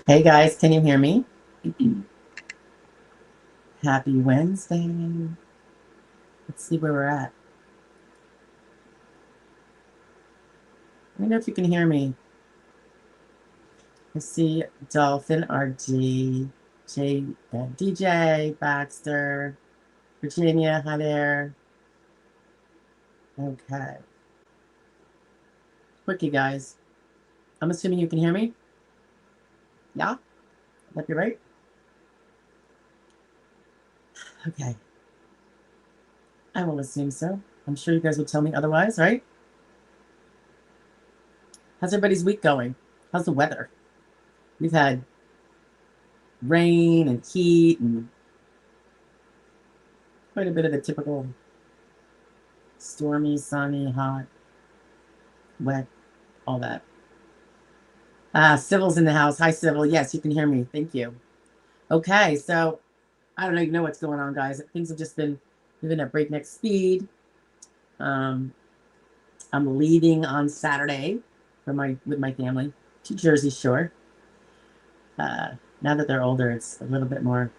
Hey guys, can you hear me? Happy Wednesday. Let's see where we're at. Let me know if you can hear me. I see Dolphin, RG, DJ, Baxter, Virginia, hi there. Okay. Quickie, guys. I'm assuming you can hear me? Yeah? That'd be right? Okay. I will assume so. I'm sure you guys will tell me otherwise, right? How's everybody's week going? How's the weather? We've had rain and heat and quite a bit of the typical stormy, sunny, hot, wet, all that. Civil's in the house. Hi, Civil. Yes, you can hear me. Thank you. Okay, so I don't know what's going on, guys. Things have just been moving at breakneck speed. I'm leaving on Saturday with my family to Jersey Shore. Now that they're older, it's a little bit more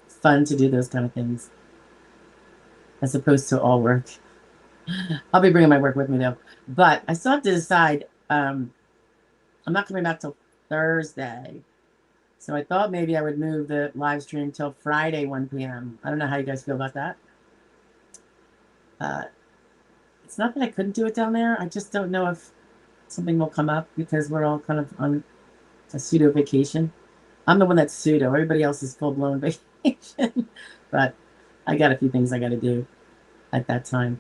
fun to do those kind of things as opposed to all work. I'll be bringing my work with me though, but I still have to decide. I'm not coming back till Thursday. So I thought maybe I would move the live stream till Friday, 1 p.m. I don't know how you guys feel about that. It's not that I couldn't do it down there. I just don't know if something will come up because we're all kind of on a pseudo vacation. I'm the one that's pseudo. Everybody else is full-blown vacation. But I got a few things I got to do at that time.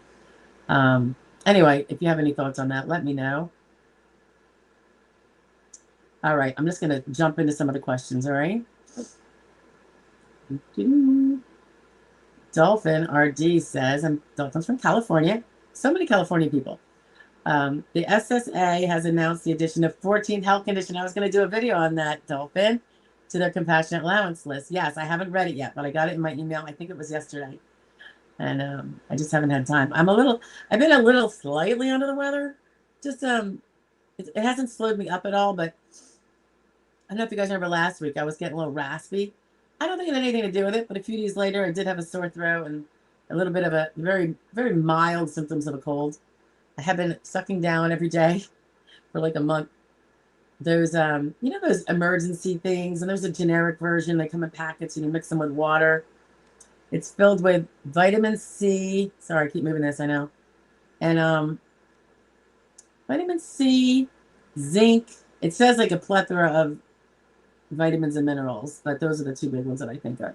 Anyway, if you have any thoughts on that, let me know. All right, I'm just going to jump into some of the questions, all right? Dolphin RD says, Dolphin's from California. So many California people. The SSA has announced the addition of 14 health conditions. I was going to do a video on that, Dolphin, to their compassionate allowance list. Yes, I haven't read it yet, but I got it in my email. I think it was yesterday. And I just haven't had time. I've been a little slightly under the weather. Just, it hasn't slowed me up at all, but I don't know if you guys remember last week, I was getting a little raspy. I don't think it had anything to do with it, but a few days later, I did have a sore throat and a little bit of a very, very mild symptoms of a cold. I have been sucking down every day for like a month. Those, those emergency things, and there's a generic version. They come in packets and you mix them with water. It's filled with vitamin C. Sorry, I keep moving this, I know. And vitamin C, zinc. It says like a plethora of vitamins and minerals, but those are the two big ones that I think of.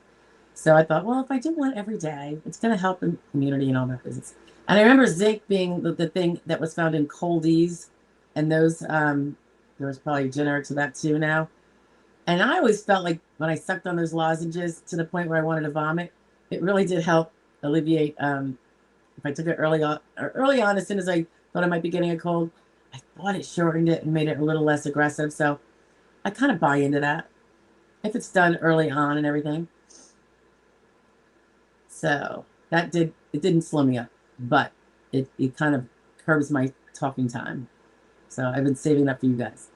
So I thought, well, if I do one every day, it's going to help the immunity and all that business. And I remember zinc being the thing that was found in coldies, and those, there was probably generics of that too now. And I always felt like when I sucked on those lozenges to the point where I wanted to vomit, it really did help alleviate. If I took it early on, as soon as I thought I might be getting a cold, I thought it shortened it and made it a little less aggressive. So I kind of buy into that if it's done early on and everything. So it didn't slow me up, but it kind of curbs my talking time. So I've been saving that for you guys.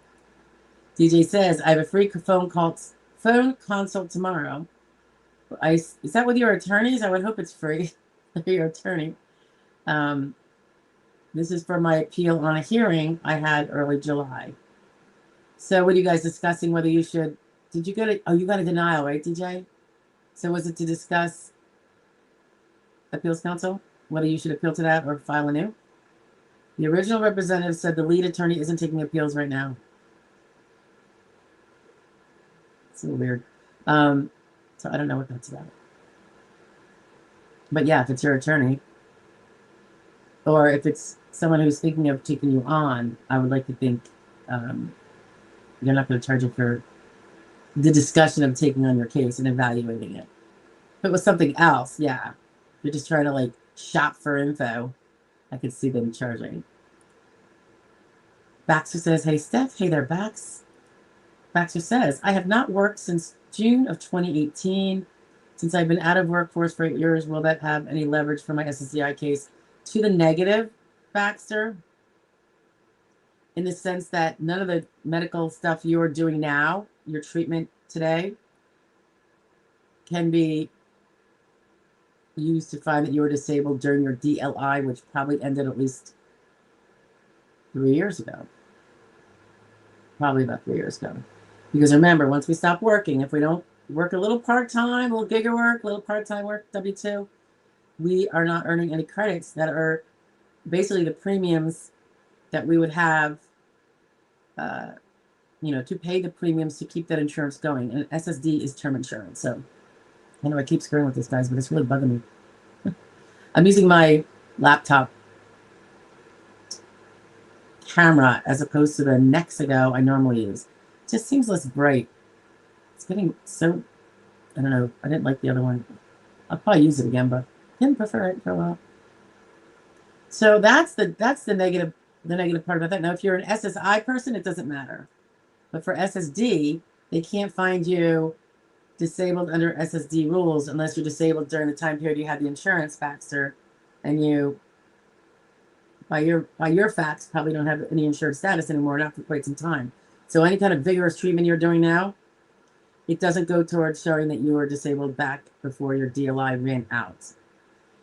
DJ says, I have a free phone consult tomorrow. Is that with your attorneys? I would hope it's free for your attorney. This is for my appeal on a hearing I had early July. So what are you guys discussing? Whether you should, did you get it? Oh, you got a denial, right, DJ? So was it to discuss appeals counsel, whether you should appeal to that or file anew? The original representative said the lead attorney isn't taking appeals right now. It's a little weird. So I don't know what that's about. But yeah, if it's your attorney, or if it's someone who's thinking of taking you on, I would like to think you're not going to charge it for the discussion of taking on your case and evaluating it. If it was something else, yeah. You're just trying to like shop for info, I could see them charging. Baxter says, hey, Steph. Hey there, Bax. Baxter says, I have not worked since June of 2018. Since I've been out of workforce for 8 years, will that have any leverage for my SSDI case? To the negative, Baxter, in the sense that none of the medical stuff you're doing now your treatment today can be used to find that you were disabled during your DLI, which probably ended at least 3 years ago. Probably about 3 years ago. Because remember, once we stop working, if we don't work a little part-time, a little gig work, a little part-time work, W-2, we are not earning any credits that are basically the premiums that we would have, to pay the premiums to keep that insurance going. And SSD is term insurance. So I know I keep screwing with this, guys, but it's really bugging me. I'm using my laptop camera as opposed to the Nexigo I normally use. It just seems less bright. It's getting so, I don't know. I didn't like the other one. I'll probably use it again, but I didn't prefer it for a while. So that's the negative part about that. Now, if you're an SSI person, it doesn't matter. But for SSD, they can't find you disabled under SSD rules unless you're disabled during the time period you had the insurance factor, and you, by your facts, probably don't have any insured status anymore, not for quite some time. So any kind of vigorous treatment you're doing now, it doesn't go towards showing that you were disabled back before your DLI ran out.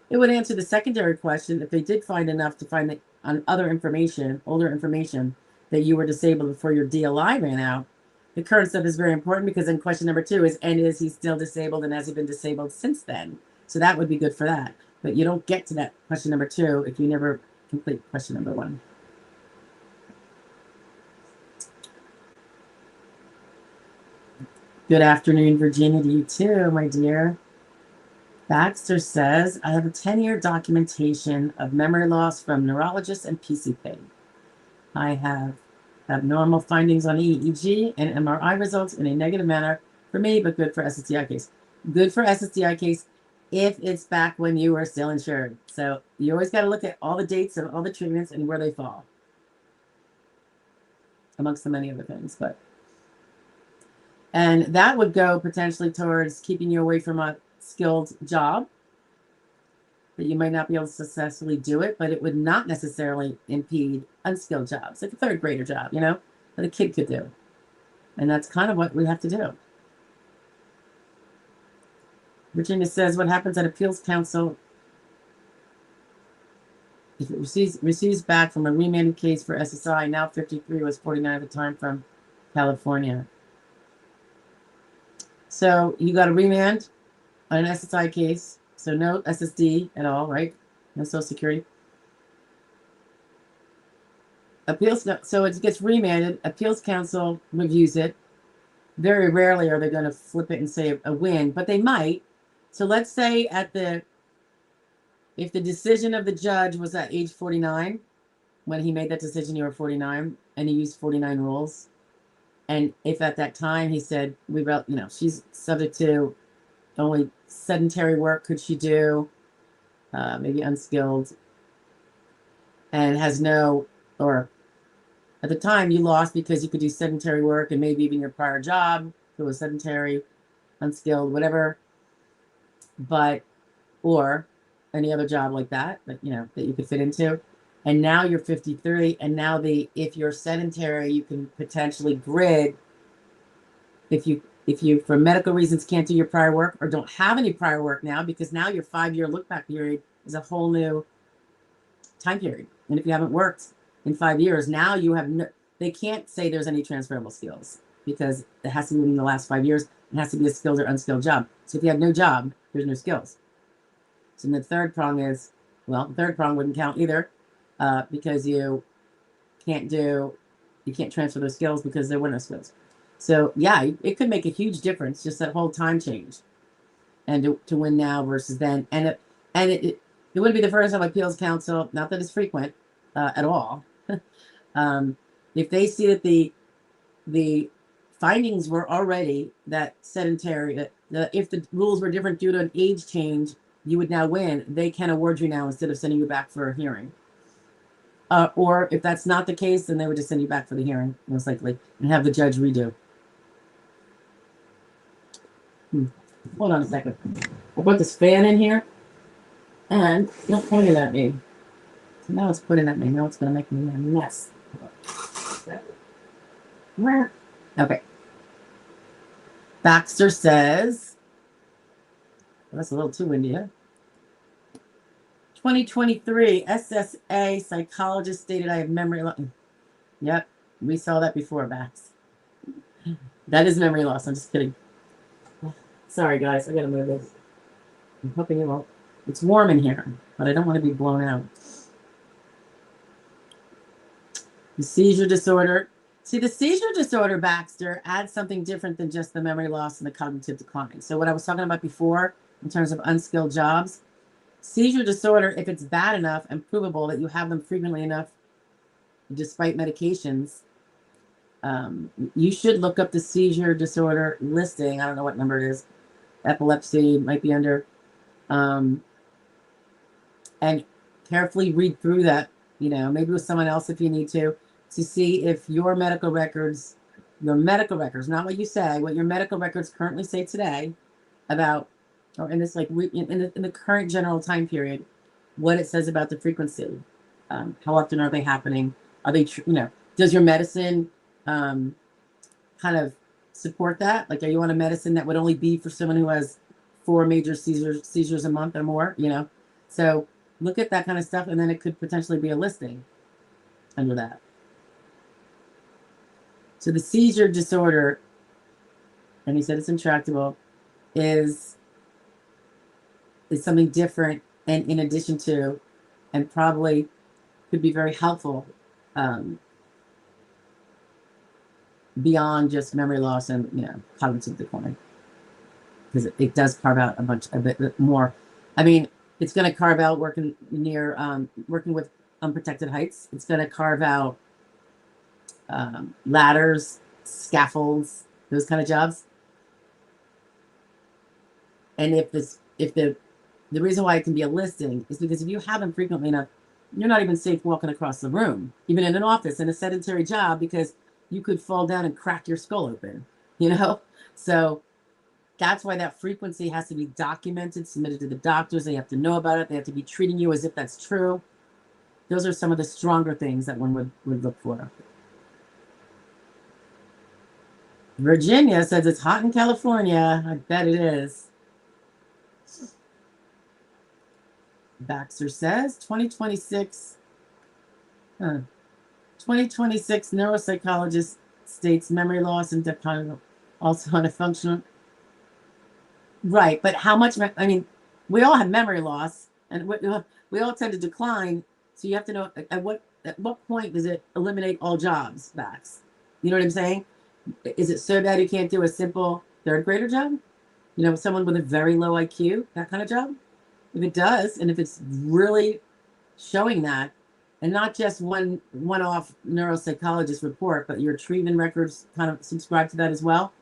It would answer the secondary question if they did find enough to find that on other information, older information, that you were disabled before your DLI ran out. The current stuff is very important because then question number 2 is, and is he still disabled, and has he been disabled since then? So that would be good for that. But you don't get to that question number 2 if you never complete question number 1. Good afternoon, Virginia, to you too, my dear. Baxter says, I have a 10-year documentation of memory loss from neurologists and PCP. I have abnormal findings on EEG and MRI results in a negative manner for me, but good for SSDI case. Good for SSDI case if it's back when you were still insured. So you always got to look at all the dates of all the treatments and where they fall, amongst the many other things. And that would go potentially towards keeping you away from a skilled job, that you might not be able to successfully do it, but it would not necessarily impede unskilled jobs, like a third grader job, that a kid could do. And that's kind of what we have to do. Virginia says, what happens at appeals council if it receives back from a remanded case for SSI, now 53, was 49 at the time, from California. So you got a remand on an SSI case. So no SSD at all, right? No Social Security. Appeals, so it gets remanded. Appeals council reviews it. Very rarely are they going to flip it and say a win, but they might. So let's say if the decision of the judge was at age 49, when he made that decision, you were 49, and he used 49 rules. And if at that time he said, she's subject to only sedentary work could she do, maybe unskilled, and has no, or at the time you lost because you could do sedentary work and maybe even your prior job, if it was sedentary, unskilled, whatever, or any other job like that, that you could fit into. And now you're 53, and now if you're sedentary, you can potentially grid. If you for medical reasons can't do your prior work or don't have any prior work now, because now your 5-year look back period is a whole new time period. And if you haven't worked in 5 years, now you have they can't say there's any transferable skills, because it has to be in the last 5 years. It has to be a skilled or unskilled job. So if you have no job, there's no skills. So the third prong is, the third prong wouldn't count either, because you can't transfer those skills because there were no skills. So yeah, it could make a huge difference, just that whole time change, and to win now versus then. And it wouldn't be the first time appeals council, not that it's frequent at all. If they see that the findings were already that sedentary, that if the rules were different due to an age change, you would now win, they can award you now instead of sending you back for a hearing. Or if that's not the case, then they would just send you back for the hearing, most likely, and have the judge redo. Hold on a second. I put this fan in here, and it's not pointing at me. So now it's pointing at me. Now it's going to make me a mess. Okay. Baxter says, well, that's a little too windy, huh? 2023 SSA psychologist stated I have memory loss. Yep, we saw that before, Bax. That is memory loss. I'm just kidding. Sorry, guys. I gotta move this. I'm hoping it won't. It's warm in here, but I don't want to be blown out. The seizure disorder. See, the seizure disorder, Baxter, adds something different than just the memory loss and the cognitive decline. So what I was talking about before in terms of unskilled jobs, seizure disorder, if it's bad enough and provable that you have them frequently enough, despite medications, you should look up the seizure disorder listing. I don't know what number it is. Epilepsy might be under. And carefully read through that, maybe with someone else if you need to see if your medical records, not what you say, what your medical records currently say today about, or in this, like, in the current general time period, what it says about the frequency. How often are they happening? Are they, does your medicine kind of support that? Like, are you on a medicine that would only be for someone who has 4 major seizures a month or more, So look at that kind of stuff, and then it could potentially be a listing under that. So the seizure disorder, and he said it's intractable, is something different, and in addition to, and probably could be very helpful beyond just memory loss and cognitive decline, because it does carve out a bit more. I mean, it's going to carve out working with unprotected heights. It's going to carve out ladders, scaffolds, those kind of jobs. And if the reason why it can be a listing is because if you have them frequently enough, you're not even safe walking across the room, even in an office, in a sedentary job, because you could fall down and crack your skull open, So that's why that frequency has to be documented, submitted to the doctors. They have to know about it. They have to be treating you as if that's true. Those are some of the stronger things that one would look for. Virginia says it's hot in California. I bet it is. Baxter says 2026. 2026 neuropsychologist states memory loss and decline also on a functional. Right, but how much? I mean, we all have memory loss, and we all tend to decline. So you have to know at what point does it eliminate all jobs, Bax? You know what I'm saying? Is it so bad you can't do a simple 3rd grader job? Someone with a very low IQ, that kind of job? If it does, and if it's really showing that, and not just one-off neuropsychologist report, but your treatment records kind of subscribe to that as well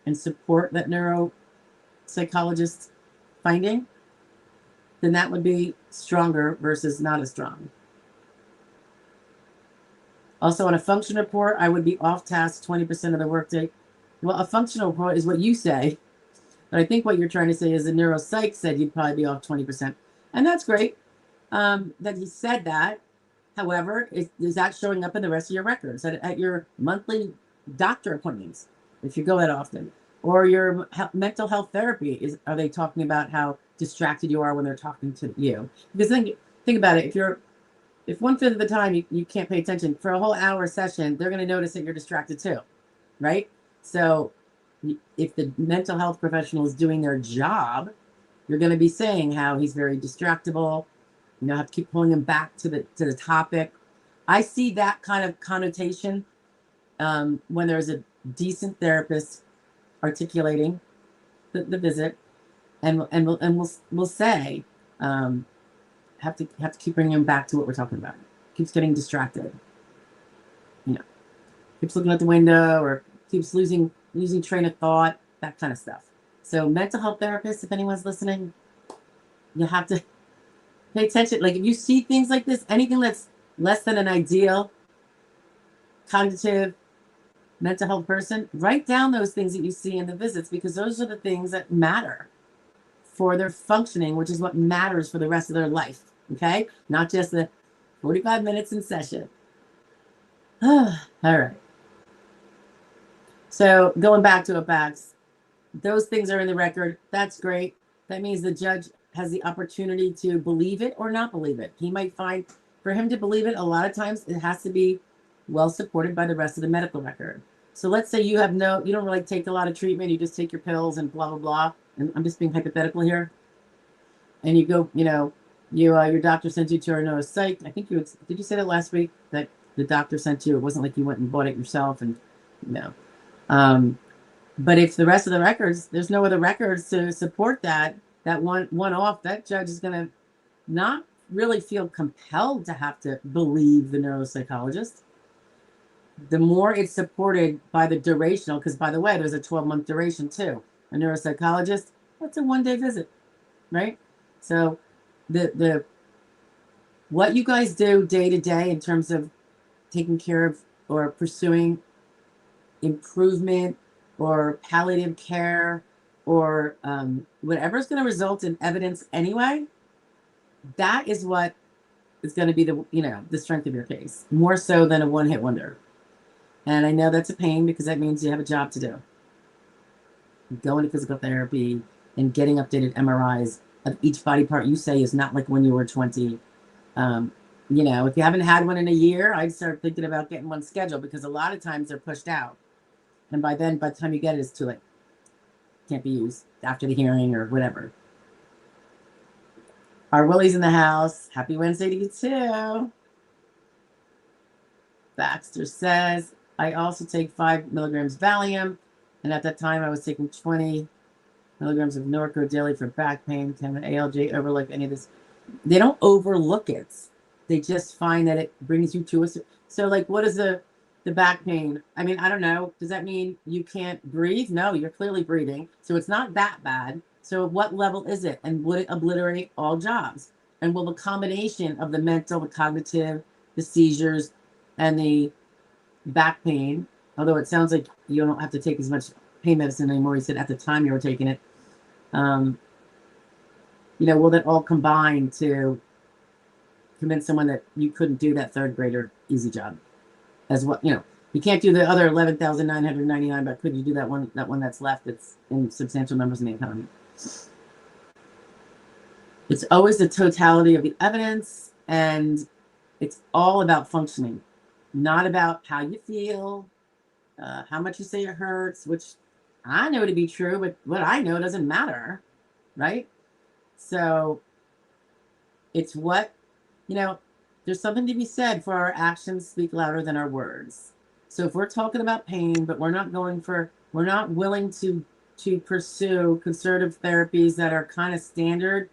and support that neuropsychologist finding, then that would be stronger versus not as strong. Also, on a function report, I would be off task 20% of the workday. Well, a functional report is what you say, but I think what you're trying to say is the neuropsych said you'd probably be off 20%. And that's great that he said that. However, is that showing up in the rest of your records at your monthly doctor appointments, if you go that often, or your mental health therapy? Are they talking about how distracted you are when they're talking to you? Because think about it. If 1/5 of the time you can't pay attention for a whole hour session, they're going to notice that you're distracted too, right? So if the mental health professional is doing their job, you're going to be saying how he's very distractible. Have to keep pulling him back to the topic. I see that kind of connotation when there's a decent therapist articulating the visit, and we'll say have to keep bringing him back to what we're talking about. Keeps getting distracted, keeps looking out the window, or keeps losing train of thought, that kind of stuff. So mental health therapists, if anyone's listening, you have to pay attention. Like, if you see things like this, anything that's less than an ideal cognitive mental health person, write down those things that you see in the visits, because those are the things that matter for their functioning, which is what matters for the rest of their life. Okay? Not just the 45 minutes in session. All right. So going back to it, Bax, those things are in the record. That's great. That means the judge has the opportunity to believe it or not believe it. He might find, for him to believe it, a lot of times it has to be well supported by the rest of the medical record. So let's say you have you don't really take a lot of treatment, you just take your pills and blah, blah, blah. And I'm just being hypothetical here. And you go, your doctor sent you to a neuropsych. I think did you say that last week that the doctor sent you? It wasn't like you went and bought it yourself and, but if the rest of the records, there's no other records to support that one off, that judge is going to not really feel compelled to have to believe the neuropsychologist. The more it's supported by the durational, because by the way, there's a 12-month duration too. A neuropsychologist, that's a one-day visit, right? So the what you guys do day to day in terms of taking care of or pursuing improvement or palliative care or whatever is going to result in evidence anyway, that is what is going to be the strength of your case, more so than a one-hit wonder. And I know that's a pain because that means you have a job to do. Going to physical therapy and getting updated MRIs of each body part you say is not like when you were 20. If you haven't had one in a year, I'd start thinking about getting one scheduled because a lot of times they're pushed out. And by the time you get it, it's too late. Can't be used after the hearing or whatever. Our Willie's in the house. Happy Wednesday to you too. Baxter says, I also take 5 milligrams Valium. And at that time, I was taking 20 milligrams of Norco daily for back pain. Can the ALJ overlook any of this? They don't overlook it. They just find that it brings you to a... So, what is the back pain? I mean, I don't know. Does that mean you can't breathe? No, you're clearly breathing. So it's not that bad. So what level is it? And would it obliterate all jobs? And will the combination of the mental, the cognitive, the seizures, and the back pain, although it sounds like you don't have to take as much pain medicine anymore, you said at the time you were taking it, will that all combine to convince someone that you couldn't do that third grader easy job? As what, you can't do the other 11,999, but could you do that one that's left that's in substantial numbers in the economy? It's always the totality of the evidence, and it's all about functioning, not about how you feel, how much you say it hurts, which I know to be true, but what I know doesn't matter, right? So it's what, there's something to be said for our actions speak louder than our words. So if we're talking about pain, but we're not willing to pursue conservative therapies that are kind of standard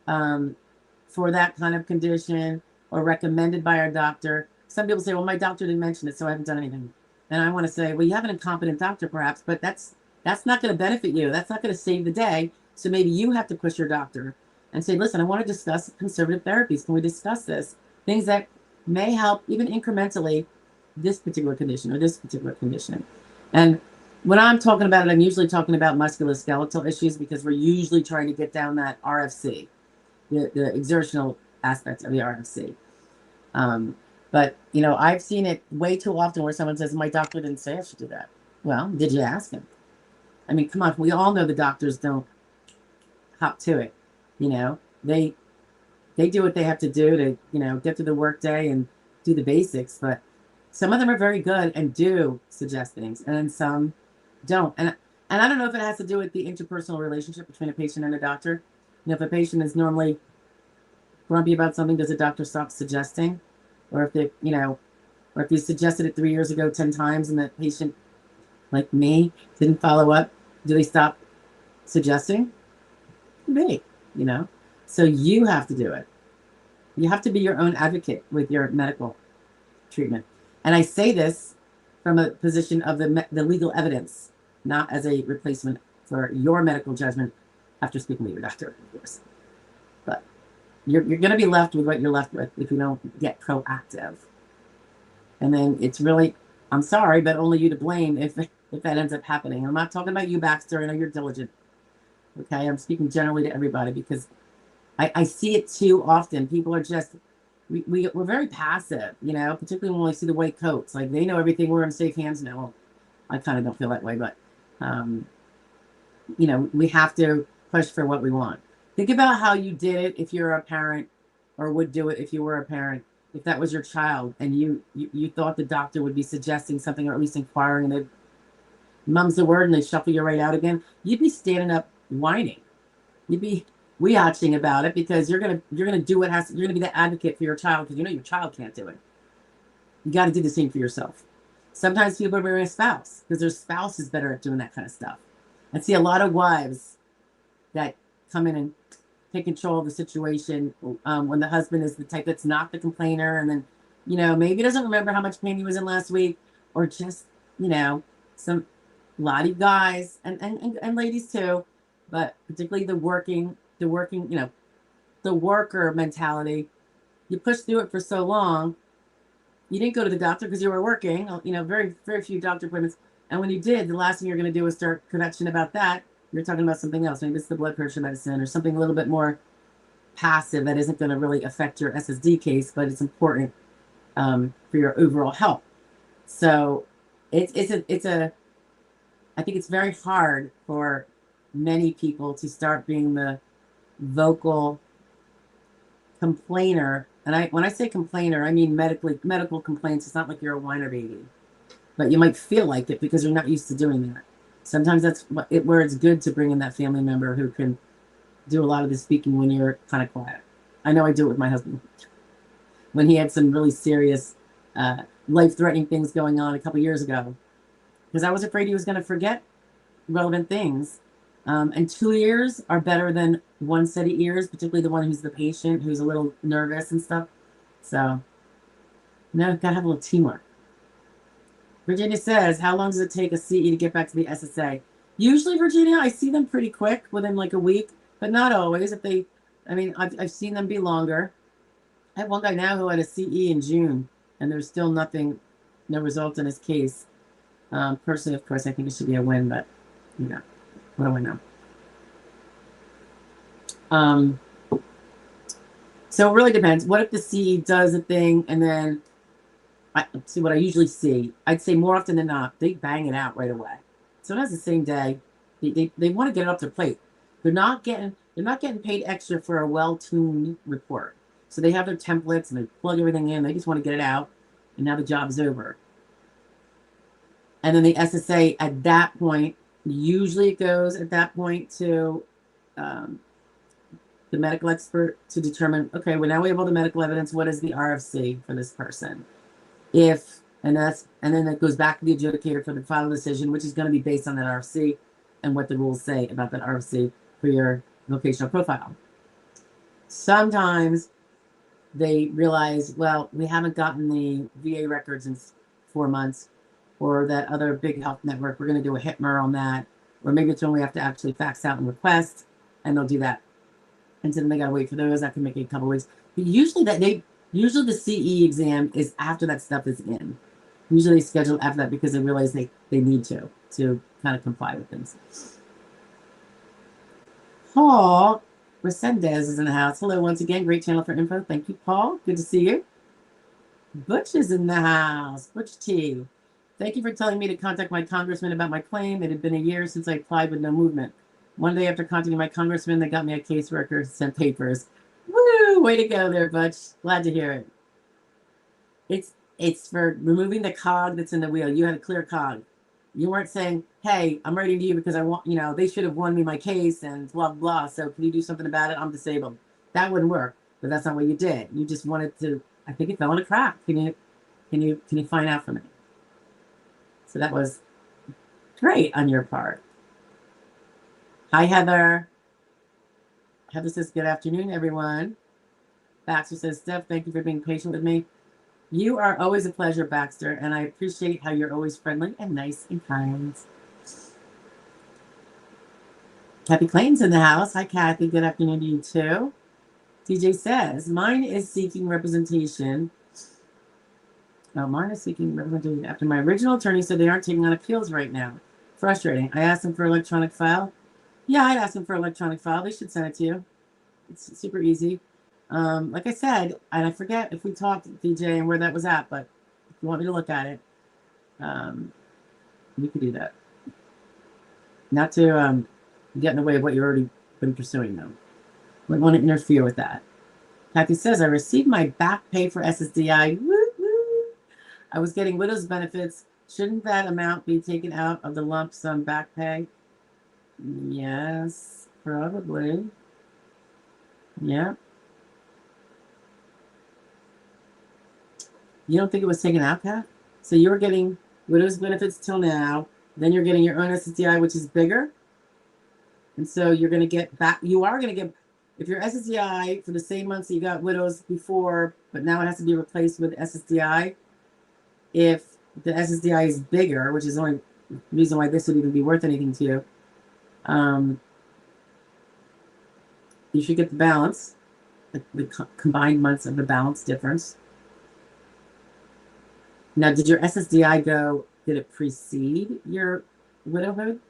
for that kind of condition or recommended by our doctor. Some people say, well, my doctor didn't mention it, so I haven't done anything. And I want to say, well, you have an incompetent doctor perhaps, but that's not going to benefit you. That's not going to save the day. So maybe you have to push your doctor and say, listen, I want to discuss conservative therapies. Can we discuss this? Things that may help even incrementally this particular condition or this particular condition. And when I'm talking about it, I'm usually talking about musculoskeletal issues because we're usually trying to get down that RFC, the exertional aspects of the RFC. But, I've seen it way too often where someone says, my doctor didn't say I should do that. Well, did you ask him? I mean, come on. We all know the doctors don't hop to it. They do what they have to do to, get through the workday and do the basics. But some of them are very good and do suggest things, and then some don't. And I don't know if it has to do with the interpersonal relationship between a patient and a doctor. If a patient is normally grumpy about something, does a doctor stop suggesting? Or if or if you suggested it 3 years ago 10 times and the patient, like me, didn't follow up, do they stop suggesting? Maybe, So you have to do it. You have to be your own advocate with your medical treatment. And I say this from a position of the legal evidence, not as a replacement for your medical judgment after speaking with your doctor, of course. But you're going to be left with what you're left with if you don't get proactive. And then it's really, I'm sorry, but only you to blame if that ends up happening. I'm not talking about you, Baxter. I know you're diligent. Okay, I'm speaking generally to everybody because I see it too often. People are just, we're very passive, particularly when we see the white coats. Like they know everything. We're in safe hands now. Well, I kind of don't feel that way, but you know, we have to push for what we want. Think about how you did it if you're a parent, or would do it if you were a parent. If that was your child and you thought the doctor would be suggesting something, or at least inquiring, and they mum's the word and they shuffle you right out again, you'd be standing up whining. You'd be weaching about it, because you're gonna do what has to, you're gonna be the advocate for your child, because you know your child can't do it. You got to do the same for yourself. Sometimes people are marrying a spouse because their spouse is better at doing that kind of stuff. I see a lot of wives that come in and take control of the situation when the husband is the type that's not the complainer, and then, you know, maybe doesn't remember how much pain he was in last week, or just, you know, some a lot of guys and ladies too, but particularly the working, you know, the worker mentality. You push through it for so long. You didn't go to the doctor because you were working, you know, very, very few doctor appointments. And when you did, the last thing you're going to do is start connection about that. You're talking about something else. Maybe it's the blood pressure medicine or something a little bit more passive that isn't going to really affect your SSD case, but it's important for your overall health. So I think it's very hard for many people to start being the vocal complainer. And when I say complainer, I mean medical complaints. It's not like you're a whiner baby, but you might feel like it because you're not used to doing that. Sometimes that's where it's good to bring in that family member who can do a lot of the speaking when you're kind of quiet. I know I do it with my husband. When he had some really serious life-threatening things going on a couple years ago, because I was afraid he was going to forget relevant things. And 2 ears are better than one set of ears, particularly the one who's the patient, who's a little nervous and stuff. So, no, gotta have a little teamwork. Virginia says, how long does it take a CE to get back to the SSA? Usually, Virginia, I see them pretty quick, within like a week, but not always. I've seen them be longer. I have one guy now who had a CE in June, and there's still no result in his case. Personally, of course, I think it should be a win, but, you know, what do I know? So it really depends. What if the CE does a thing, and then see what I usually see? I'd say more often than not, they bang it out right away. Sometimes the same day. They want to get it off their plate. They're not getting paid extra for a well-tuned report. So they have their templates and they plug everything in. They just want to get it out, and now the job's over. And then the SSA at that point, usually it goes at that point to the medical expert to determine, okay, well, now we have all the medical evidence. What is the RFC for this person? And then it goes back to the adjudicator for the final decision, which is going to be based on that RFC and what the rules say about that RFC for your vocational profile. Sometimes they realize, well, we haven't gotten the VA records in 4 months, or that other big health network, we're going to do a HIPMR on that, or maybe it's when we have to actually fax out and request, and they'll do that. And so then they got to wait for those. That can make it a couple of weeks. But usually the CE exam is after that stuff is in. Usually scheduled after that because they realize they need to kind of comply with things. Paul Resendez is in the house. Hello once again. Great channel for info. Thank you, Paul. Good to see you. Butch is in the house. Butch T. Thank you for telling me to contact my congressman about my claim. It had been a year since I applied with no movement. One day after contacting my congressman, they got me a caseworker, sent papers. Woo! Way to go there, Butch. Glad to hear it. It's for removing the cog that's in the wheel. You had a clear cog. You weren't saying, hey, I'm writing to you because I want, you know, they should have won me my case and blah, blah. So can you do something about it? I'm disabled. That wouldn't work. But that's not what you did. You just wanted to, I think it fell in a crack. Can you find out for me? So that was great on your part. Hi, Heather. Heather says, good afternoon, everyone. Baxter says, Steph, thank you for being patient with me. You are always a pleasure, Baxter, and I appreciate how you're always friendly and nice and kind. Kathy Clayton's in the house. Hi, Kathy. Good afternoon to you, too. TJ says, mine is seeking representation. Oh, mine is seeking representation after my original attorney said they aren't taking on appeals right now. Frustrating. I asked them for electronic file. Yeah, I'd ask them for electronic file. They should send it to you. It's super easy. Like I said, and I forget if we talked, DJ, and where that was at, but if you want me to look at it, we could do that. Not to get in the way of what you've already been pursuing, though. Wouldn't want to interfere with that. Kathy says, I received my back pay for SSDI. Woo, woo. I was getting widow's benefits. Shouldn't that amount be taken out of the lump sum back pay? Yes, probably. Yeah. You don't think it was taken out, Kat? So you were getting widow's benefits till now. Then you're getting your own SSDI, which is bigger. And so you're going to get back. You are going to get, if your SSDI for the same months that you got widows before, but now it has to be replaced with SSDI. If the SSDI is bigger, which is the only reason why this would even be worth anything to you, you should get the balance, the combined months of the balance difference. Now, did your SSDI did it precede your widowhood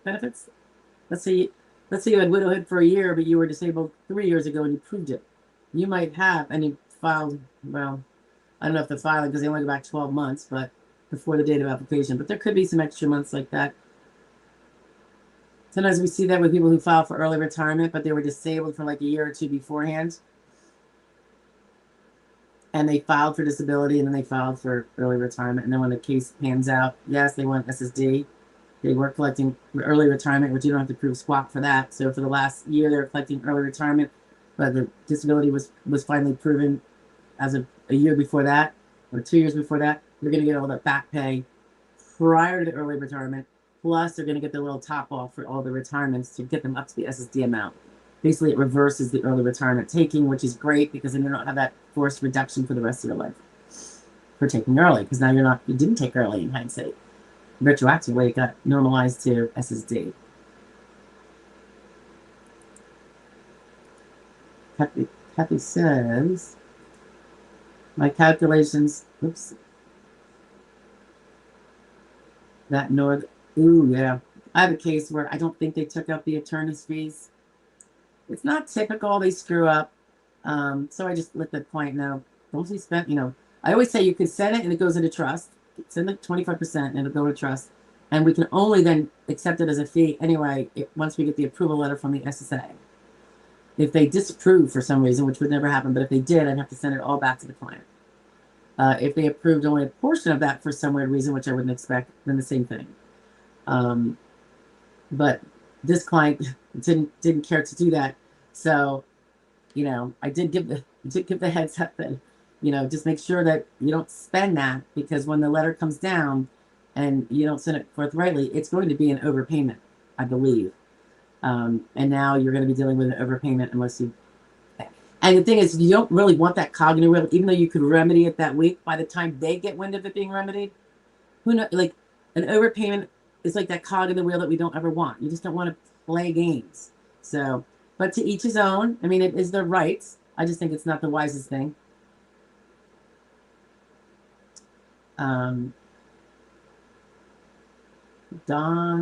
benefits? Let's say you had widowhood for a year, but you were disabled 3 years ago and you proved it. You might have, and you filed, well, I don't know if the filing, because they only go back 12 months, but before the date of application. But there could be some extra months like that. Sometimes we see that with people who file for early retirement, but they were disabled for like a year or two beforehand. And they filed for disability, and then they filed for early retirement. And then when the case pans out, yes, they want SSD. They were collecting early retirement, which you don't have to prove squat for that. So for the last year, they were collecting early retirement, but the disability was finally proven as of a year before that, or 2 years before that. They're going to get all that back pay prior to the early retirement. Plus, they're going to get the little top off for all the retirements to get them up to the SSD amount. Basically, it reverses the early retirement taking, which is great because then you don't have that forced reduction for the rest of your life for taking early, because now you didn't take early in hindsight. Retroactively, it got normalized to SSD. Kathy says, my calculations, oops, that North, ooh, yeah. I have a case where I don't think they took out the attorney's fees. It's not typical, they screw up. So I just let the client know, don't be spent, I always say you can send it and it goes into trust. Send the 25% and it'll go to trust. And we can only then accept it as a fee anyway, once we get the approval letter from the SSA. If they disapprove for some reason, which would never happen, but if they did, I'd have to send it all back to the client. If they approved only a portion of that for some weird reason, which I wouldn't expect, then the same thing. But this client didn't care to do that. So, I did give the heads up that, just make sure that you don't spend that, because when the letter comes down and you don't send it forthrightly, it's going to be an overpayment, I believe. And now you're going to be dealing with an overpayment unless you. And the thing is, you don't really want that cog in your wheel, even though you could remedy it that week. By the time they get wind of it being remedied, who knows? Like, an overpayment is like that cog in the wheel that we don't ever want. You just don't want to play games. So, but to each his own. I mean, it is their rights. I just think it's not the wisest thing. Don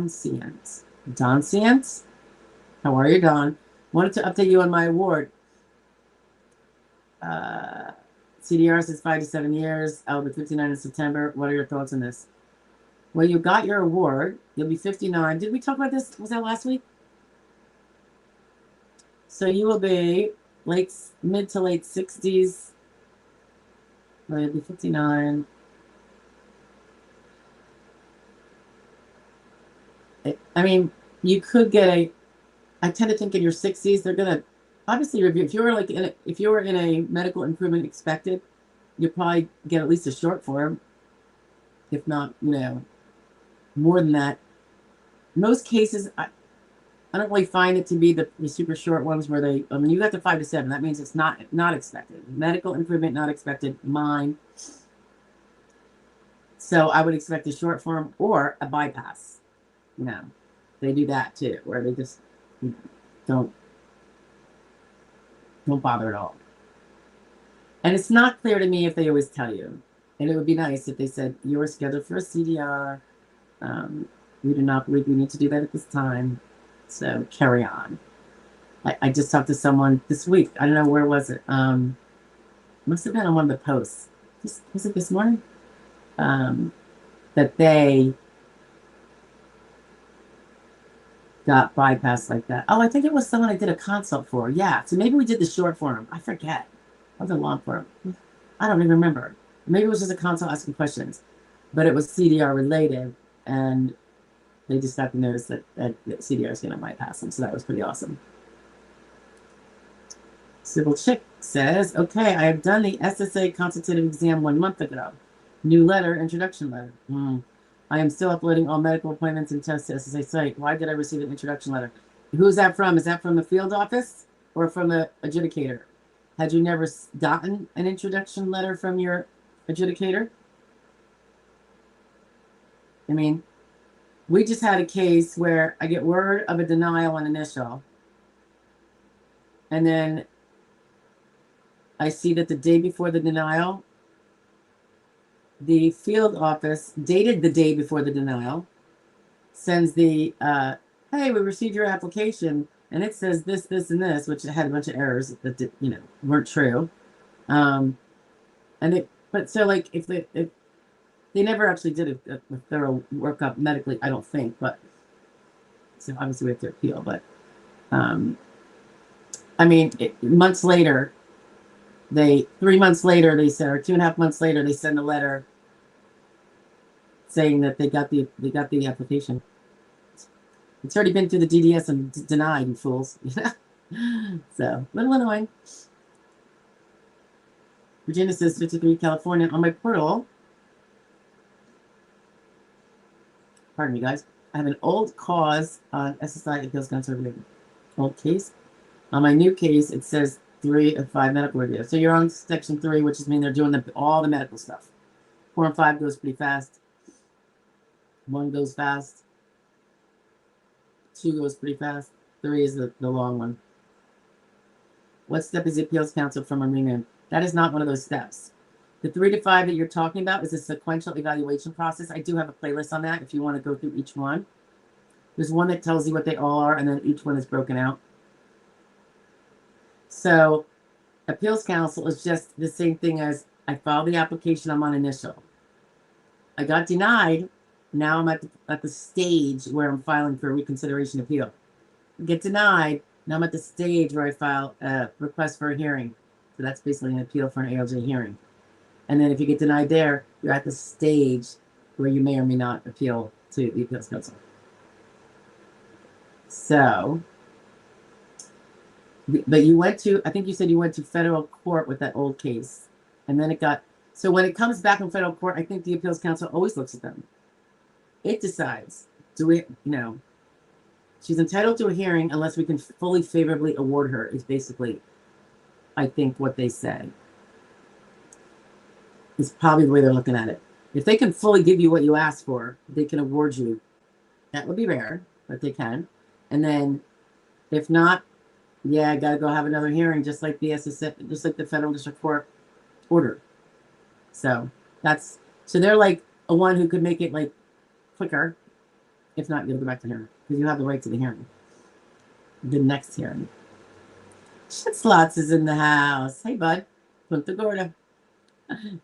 Cience. Don Cience? How are you, Don? Wanted to update you on my award. CDR says 5 to 7 years. I'll be 59 in September. What are your thoughts on this? Well, you got your award. You'll be 59. Did we talk about this? Was that last week? So you will be mid to late 60s. Well, you'll be 59. I mean, you could get I tend to think in your 60s, they're going to obviously review. If you were in a medical improvement expected, you'll probably get at least a short form. If not, more than that. Most cases, I don't really find it to be the super short ones where you got the 5 to 7. That means it's not expected. Medical improvement, not expected. Mine. So I would expect a short form or a bypass. They do that too, where they just don't bother at all. And it's not clear to me if they always tell you. And it would be nice if they said, you're scheduled for a CDR. We do not believe we need to do that at this time. So carry on. I just talked to someone this week. I don't know, where was it? Must have been on one of the posts. Was it this morning? That they got bypassed like that. Oh, I think it was someone I did a consult for. Yeah, so maybe we did the short form. I forget. Or the long form. I don't even remember. Maybe it was just a consult asking questions, but it was CDR related, and they just got to notice that CDR is going to bypass them. So that was pretty awesome. Civil Chick says, okay, I have done the SSA consultative exam 1 month ago. New letter, introduction letter. I am still uploading all medical appointments and tests to SSA site. Why did I receive an introduction letter? Who's that from? Is that from the field office or from the adjudicator? Had you never gotten an introduction letter from your adjudicator? I mean, we just had a case where I get word of a denial on initial, and then I see that the day before the denial, the field office, dated the day before the denial, sends the, hey, we received your application, and it says this, this, and this, which had a bunch of errors that did, weren't true. But so like if they never actually did a thorough workup medically, I don't think, but so obviously we have to appeal. But I mean, months later, 3 months later, they said, or 2.5 months later, they send a letter saying that they got the application. It's already been through the DDS and denied, you fools. So, a little annoying. Virginia says 53 California on my portal. Pardon me, guys. I have an old cause on SSI Appeals Council old case. On my new case, it says 3 of 5 medical review. So you're on section 3, which is mean they're doing all the medical stuff. 4 and 5 goes pretty fast. 1 goes fast. 2 goes pretty fast. 3 is the long one. What step is the appeals council from a remand? That is not one of those steps. The 3 to 5 that you're talking about is a sequential evaluation process. I do have a playlist on that if you want to go through each one. There's one that tells you what they all are, and then each one is broken out. So appeals council is just the same thing as I filed the application, I'm on initial. I got denied. Now I'm at the stage where I'm filing for a reconsideration appeal. Get denied. Now I'm at the stage where I file a request for a hearing. So that's basically an appeal for an ALJ hearing. And then if you get denied there, you're at the stage where you may or may not appeal to the appeals council. So, but you went to, I think you said you went to federal court with that old case. And then it got, so when it comes back in federal court, I think the appeals council always looks at them. It decides, she's entitled to a hearing unless we can fully favorably award her, is basically, I think, what they said. Is probably the way they're looking at it. If they can fully give you what you asked for, they can award you. That would be rare, but they can. And then, if not, yeah, I gotta go have another hearing, just like the SSF, just like the federal district court order. So they're like a one who could make it like quicker. If not, you'll go back to hearing because you have the right to the hearing. The next hearing. Shit Slots is in the house. Hey, bud. Punta Gorda.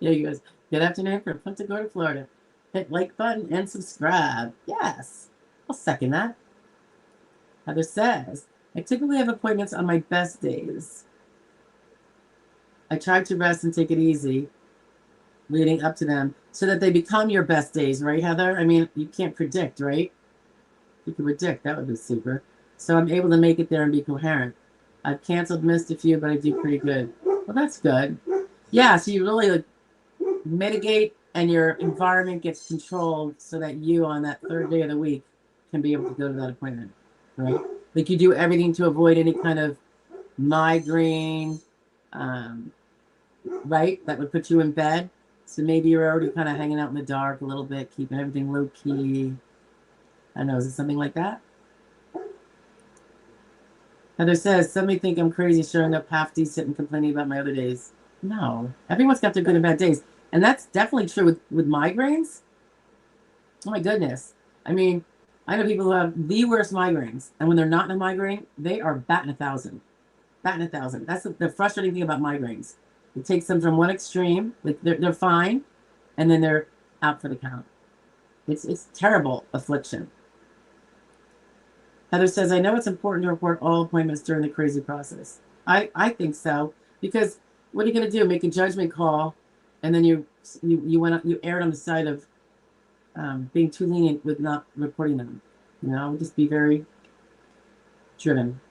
There he goes. Good afternoon from Punta Gorda, Florida. Hit like button and subscribe. Yes. I'll second that. Heather says, I typically have appointments on my best days. I try to rest and take it easy leading up to them so that they become your best days, right, Heather? I mean, you can't predict, right? You can predict. That would be super. So I'm able to make it there and be coherent. I've canceled, missed a few, but I do pretty good. Well, that's good. Yeah, so you really like mitigate and your environment gets controlled so that you on that 3rd day of the week can be able to go to that appointment, right? Like you do everything to avoid any kind of migraine, right? That would put you in bed. So maybe you're already kind of hanging out in the dark a little bit, keeping everything low key. I don't know, is it something like that? Heather says, some may think I'm crazy showing up half decent and complaining about my other days. No, everyone's got their good and bad days. And that's definitely true with migraines. Oh my goodness. I mean, I know people who have the worst migraines. And when they're not in a migraine, they are batting 1,000. Batting 1,000. That's the frustrating thing about migraines. It takes them from one extreme, like they're fine, and then they're out for the count. It's terrible affliction. Heather says, I know it's important to report all appointments during the crazy process. I think so, because what are you going to do? Make a judgment call, and then you erred on the side of being too lenient with not reporting them. Just be very driven.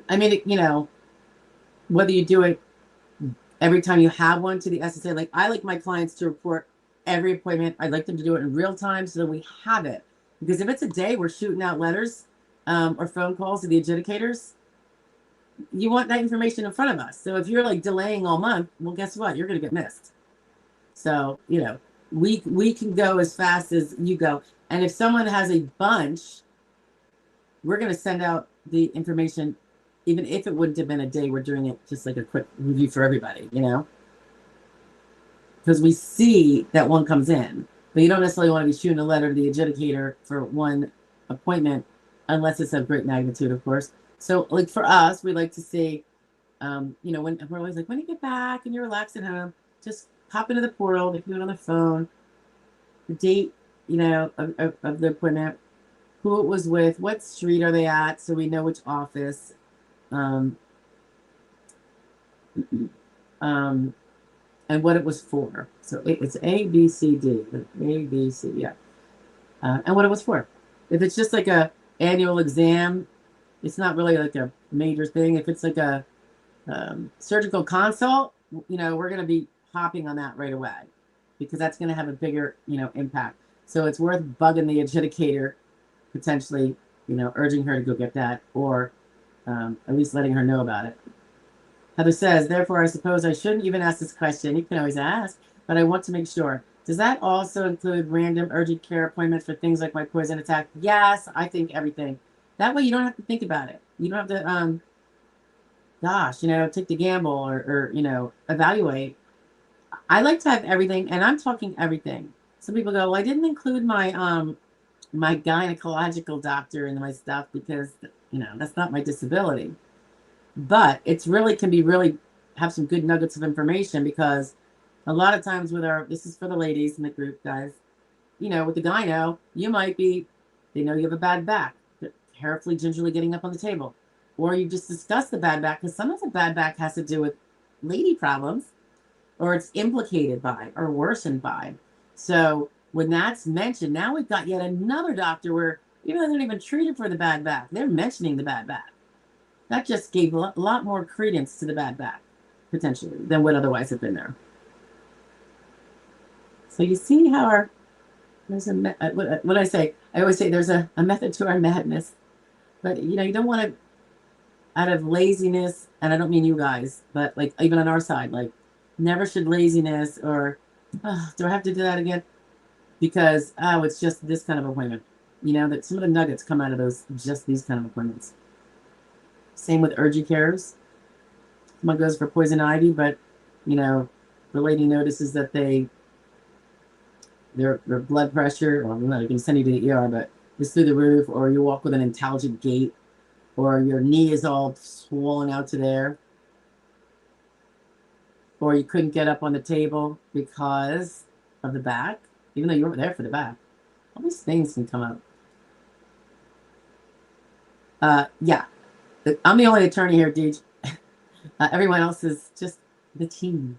I mean, whether you do it every time you have one to the SSA, like I like my clients to report every appointment. I'd like them to do it in real time so that we have it. Because if it's a day we're shooting out letters or phone calls to the adjudicators, you want that information in front of us. So if you're like delaying all month, well, guess what? You're going to get missed. So, we can go as fast as you go. And if someone has a bunch, we're going to send out the information, even if it wouldn't have been a day. We're doing it just like a quick review for everybody, because we see that one comes in. But you don't necessarily want to be shooting a letter to the adjudicator for one appointment unless it's of great magnitude, of course. So, like for us, we like to see, when we're always like, when you get back and you're relaxed at home, just hop into the portal. They can do it on their phone. The date, of the appointment, who it was with, what street are they at, so we know which office. And what it was for. So it's A, B, C, D. A, B, C, yeah. And what it was for. If it's just like a annual exam, it's not really like a major thing. If it's like a surgical consult, we're going to be hopping on that right away because that's going to have a bigger, impact. So it's worth bugging the adjudicator, potentially, urging her to go get that, or at least letting her know about it. Heather says, therefore, I suppose I shouldn't even ask this question. You can always ask, but I want to make sure. Does that also include random urgent care appointments for things like my poison attack? Yes, I think everything. That way you don't have to think about it. You don't have to, take the gamble or evaluate. I like to have everything, and I'm talking everything. Some people go, well, I didn't include my my gynecological doctor in my stuff because, that's not my disability. But it's really can be really have some good nuggets of information, because a lot of times with this is for the ladies in the group, guys, with the gyno, you might be, they know you have a bad back, carefully, gingerly getting up on the table. Or you just discuss the bad back, because sometimes the bad back has to do with lady problems, or it's implicated by or worsened by. So when that's mentioned, now we've got yet another doctor where even though they're not even treated for the bad back, they're mentioning the bad back. That just gave a lot more credence to the bad back, potentially, than would otherwise have been there. So you see how there's what I say? I always say there's a method to our madness. But, you don't want to, out of laziness, and I don't mean you guys, but like even on our side, like never should laziness or, do I have to do that again? Because, it's just this kind of appointment. That some of the nuggets come out of just these kind of appointments. Same with urgent cares. Someone goes for poison ivy, but, the lady notices that their blood pressure, well, I'm not going to send you to the ER, but it's through the roof, or you walk with an intelligent gait, or your knee is all swollen out to there, or you couldn't get up on the table because of the back, even though you were there for the back. All these things can come up. Yeah. I'm the only attorney here, Deej. Everyone else is just the team.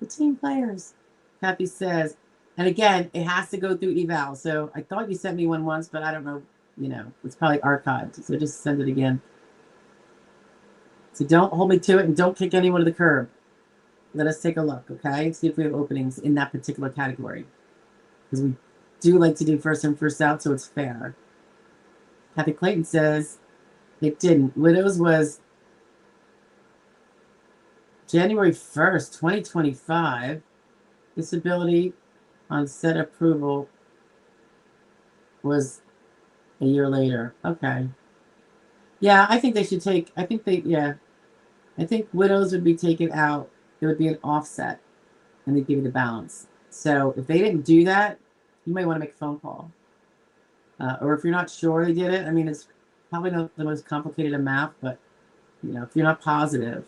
The team players. Kathy says, and again, it has to go through eval. So I thought you sent me one once, but I don't know, it's probably archived. So just send it again. So don't hold me to it, and don't kick anyone to the curb. Let us take a look, okay? See if we have openings in that particular category. Because we do like to do first in, first out, so it's fair. Kathy Clayton says it didn't. Widows was January 1st, 2025. Disability on set approval was a year later. Okay. Yeah, I think they should take, I think widows would be taken out. It would be an offset, and they'd give you the balance. So if they didn't do that, you might want to make a phone call. Or if you're not sure they did it, I mean, it's probably not the most complicated of math, but, if you're not positive,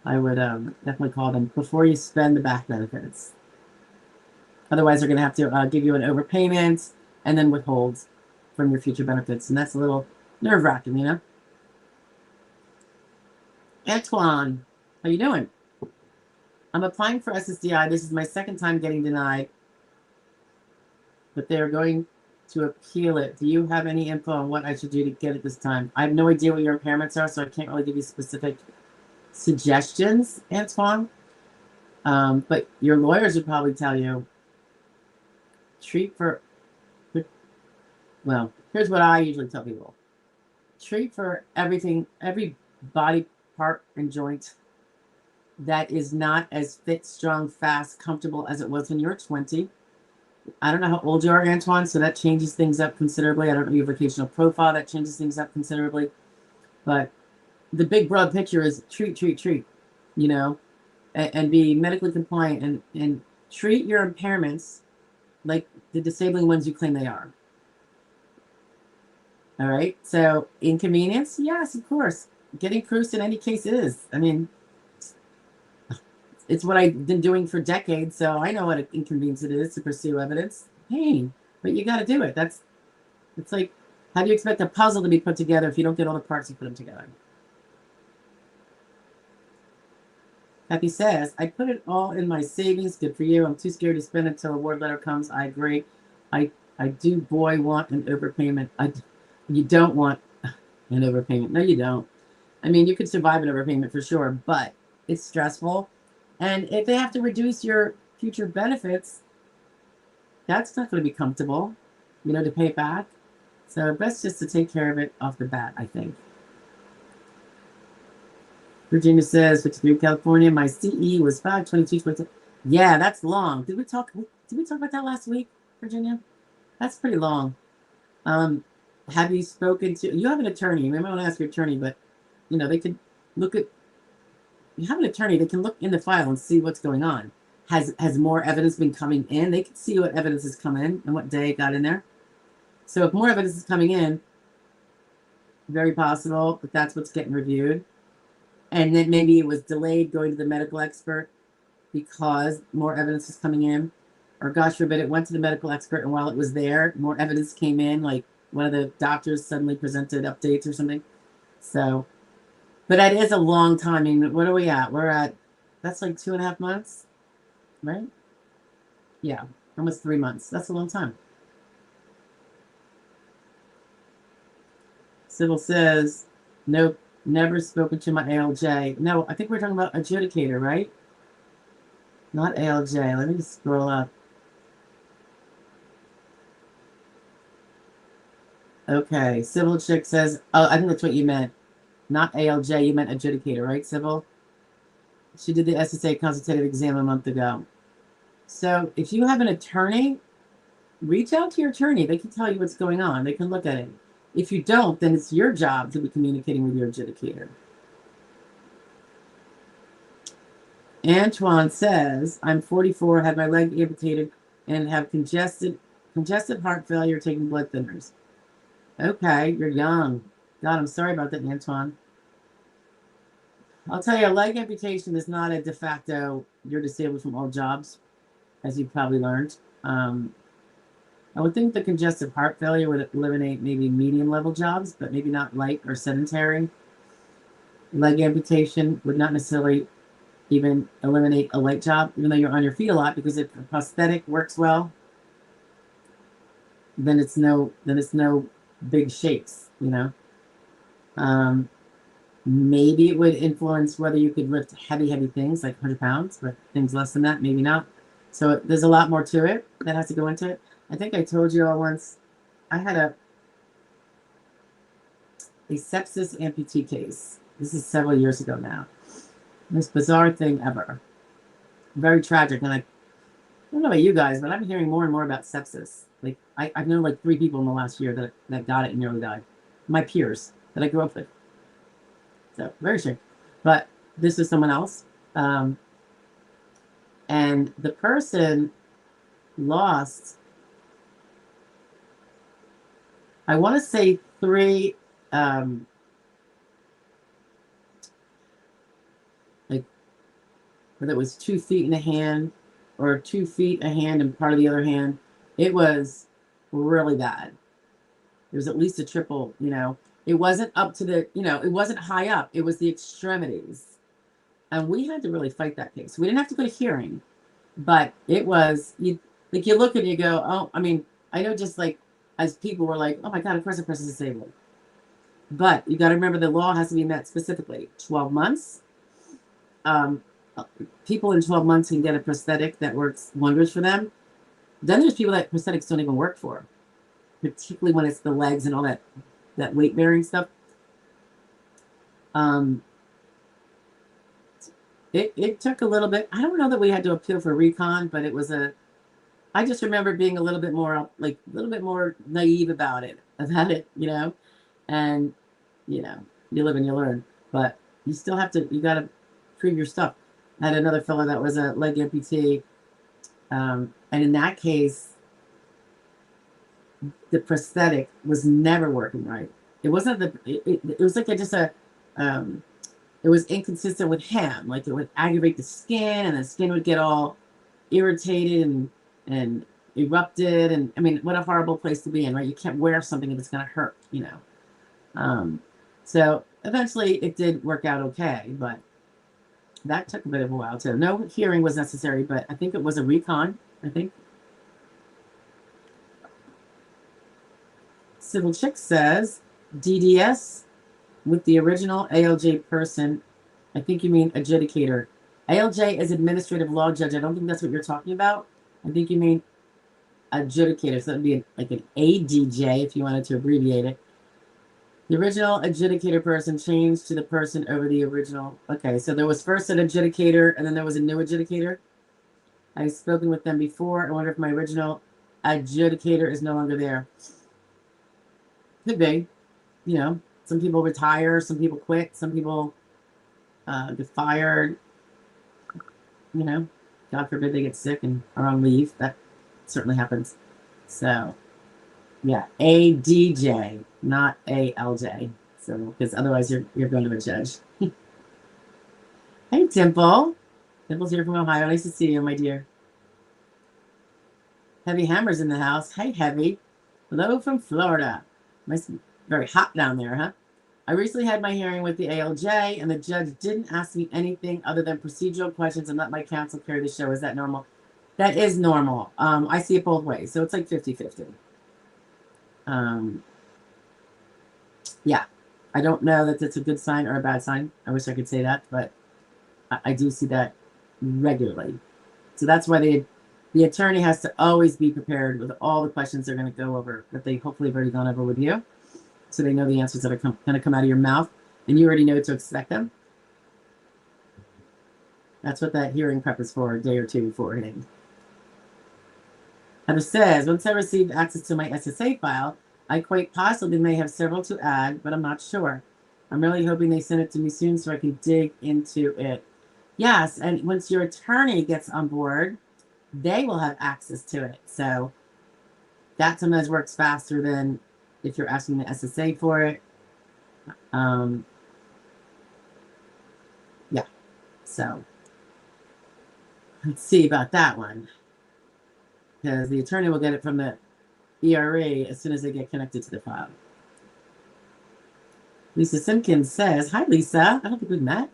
I would definitely call them before you spend the back benefits. Otherwise, they're going to have to give you an overpayment, and then withholds from your future benefits. And that's a little nerve-wracking, you know? Antoine, how you doing? I'm applying for SSDI. This is my second time getting denied, but they're going to appeal it. Do you have any info on what I should do to get it this time? I have no idea what your impairments are, so I can't really give you specific suggestions, Antoine. But your lawyers would probably tell you, treat for, well, here's what I usually tell people. Treat for everything, every body part and joint that is not as fit, strong, fast, comfortable as it was when you were 20. I don't know how old you are, Antoine, so that changes things up considerably. I don't know your vocational profile, that changes things up considerably. But the big broad picture is treat, you know, and be medically compliant and treat your impairments like the disabling ones you claim they are. All right. So inconvenience, yes, of course. Getting proofs in any case is. I mean, it's what I've been doing for decades, so I know what an inconvenience it is to pursue evidence. Pain, but you got to do it. It's like, how do you expect a puzzle to be put together if you don't get all the parts and put them together? Happy says, I put it all in my savings. Good for you. I'm too scared to spend until a award letter comes. I agree. I do, boy, want an overpayment. You don't want an overpayment. No, you don't. I mean, you could survive an overpayment for sure, but it's stressful. And if they have to reduce your future benefits, that's not going to be comfortable, you know, to pay it back. So best just to take care of it off the bat, I think. Virginia says, 53 California, my CE was 522. Yeah, that's long. Did we talk about that last week, Virginia? That's pretty long. Have you spoken to, you have an attorney, maybe I want to ask your attorney, but, you know, they could look at, you have an attorney, they can look in the file and see what's going on. Has more evidence been coming in? They can see what evidence has come in and what day it got in there. So if more evidence is coming in, very possible that that's what's getting reviewed. And then maybe it was delayed going to the medical expert because more evidence is coming in. Or gosh forbid, it went to the medical expert and while it was there, more evidence came in, like one of the doctors suddenly presented updates or something. So, but that is a long time. I mean, what are we at? We're at, that's like 2.5 months, right? Yeah, almost 3 months. That's a long time. Sybil says, nope, never spoken to my ALJ. No, I think we're talking about adjudicator, right? Not ALJ. Let me just scroll up. Okay, Sybil Chick says, oh, I think that's what you meant. Not ALJ, you meant adjudicator, right, Sybil? She did the SSA consultative exam a month ago. So if you have an attorney, reach out to your attorney. They can tell you what's going on. They can look at it. If you don't, then it's your job to be communicating with your adjudicator. Antoine says, I'm 44, had my leg amputated, and have congested heart failure, taking blood thinners. Okay, you're young. God, I'm sorry about that, Antoine. I'll tell you, a leg amputation is not a de facto, you're disabled from all jobs, as you've probably learned. I would think the congestive heart failure would eliminate maybe medium-level jobs, but maybe not light or sedentary. Leg amputation would not necessarily even eliminate a light job, even though you're on your feet a lot, because if a prosthetic works well, then it's no big shakes, you know. Maybe it would influence whether you could lift heavy things like 100 pounds, but things less than that, maybe not. So there's a lot more to it that has to go into it. I think I told you all once, I had a sepsis amputee case. This is several years ago now. Most bizarre thing ever. Very tragic. And I don't know about you guys, but I'm hearing more and more about sepsis. Like I've known like 3 people in the last year that got it and nearly died. My peers that I grew up with. So very strange. But this is someone else. And the person lost, I want to say 3, like, whether it was 2 feet in a hand or 2 feet a hand and part of the other hand. It was really bad. It was at least a triple, you know. It wasn't up to the, you know, it wasn't high up. It was the extremities. And we had to really fight that case. We didn't have to go to hearing, but it was, you look and you go, oh, I mean, I know just like as people were like, oh my God, of course a person's disabled. But you got to remember the law has to be met specifically. 12 months. People in 12 months can get a prosthetic that works wonders for them. Then there's people that prosthetics don't even work for, particularly when it's the legs and all that weight bearing stuff. It took a little bit. I don't know that we had to appeal for recon, but it was I just remember being a little bit more naive about it, you know, and you know, you live and you learn, but you still have to, you got to prove your stuff. I had another fellow that was a leg amputee. And in that case, the prosthetic was never working right. It wasn't it was like it was inconsistent with him. Like it would aggravate the skin and the skin would get all irritated and erupted. And I mean, what a horrible place to be in, right? You can't wear something that's going to hurt, you know? So eventually it did work out okay, but that took a bit of a while too. No hearing was necessary, but I think it was a recon, I think. Civil Chick says, DDS with the original ALJ person. I think you mean adjudicator. ALJ is administrative law judge. I don't think that's what you're talking about. I think you mean adjudicator. So that would be like an ADJ if you wanted to abbreviate it. The original adjudicator person changed to the person over the original. Okay, so there was first an adjudicator and then there was a new adjudicator. I've spoken with them before. I wonder if my original adjudicator is no longer there. Could be. You know, some people retire, some people quit, some people get fired. You know, God forbid they get sick and are on leave. That certainly happens. So, yeah, ADJ, not ALJ. So, because otherwise you're going to a judge. Hey, Dimple. Dimple's here from Ohio. Nice to see you, my dear. Heavy Hammer's in the house. Hey, Heavy. Hello from Florida. Nice, very hot down there, huh? I recently had my hearing with the ALJ, and the judge didn't ask me anything other than procedural questions and let my counsel carry the show. Is that normal? That is normal. I see it both ways, so it's like 50-50. Yeah, I don't know that that's a good sign or a bad sign. I wish I could say that, but I do see that regularly. So that's why the attorney has to always be prepared with all the questions they're going to go over that they hopefully have already gone over with you. So they know the answers that are going to come out of your mouth, and you already know to expect them. That's what that hearing prep is for, a day or two beforehand. Heather says, once I received access to my SSA file, I quite possibly may have several to add, but I'm not sure. I'm really hoping they send it to me soon so I can dig into it. Yes, and once your attorney gets on board, they will have access to it. So that sometimes works faster than if you're asking the SSA for it. Yeah, so let's see about that one. Because the attorney will get it from the ERA as soon as they get connected to the file. Lisa Simpkins says, hi, Lisa. I don't think we've met.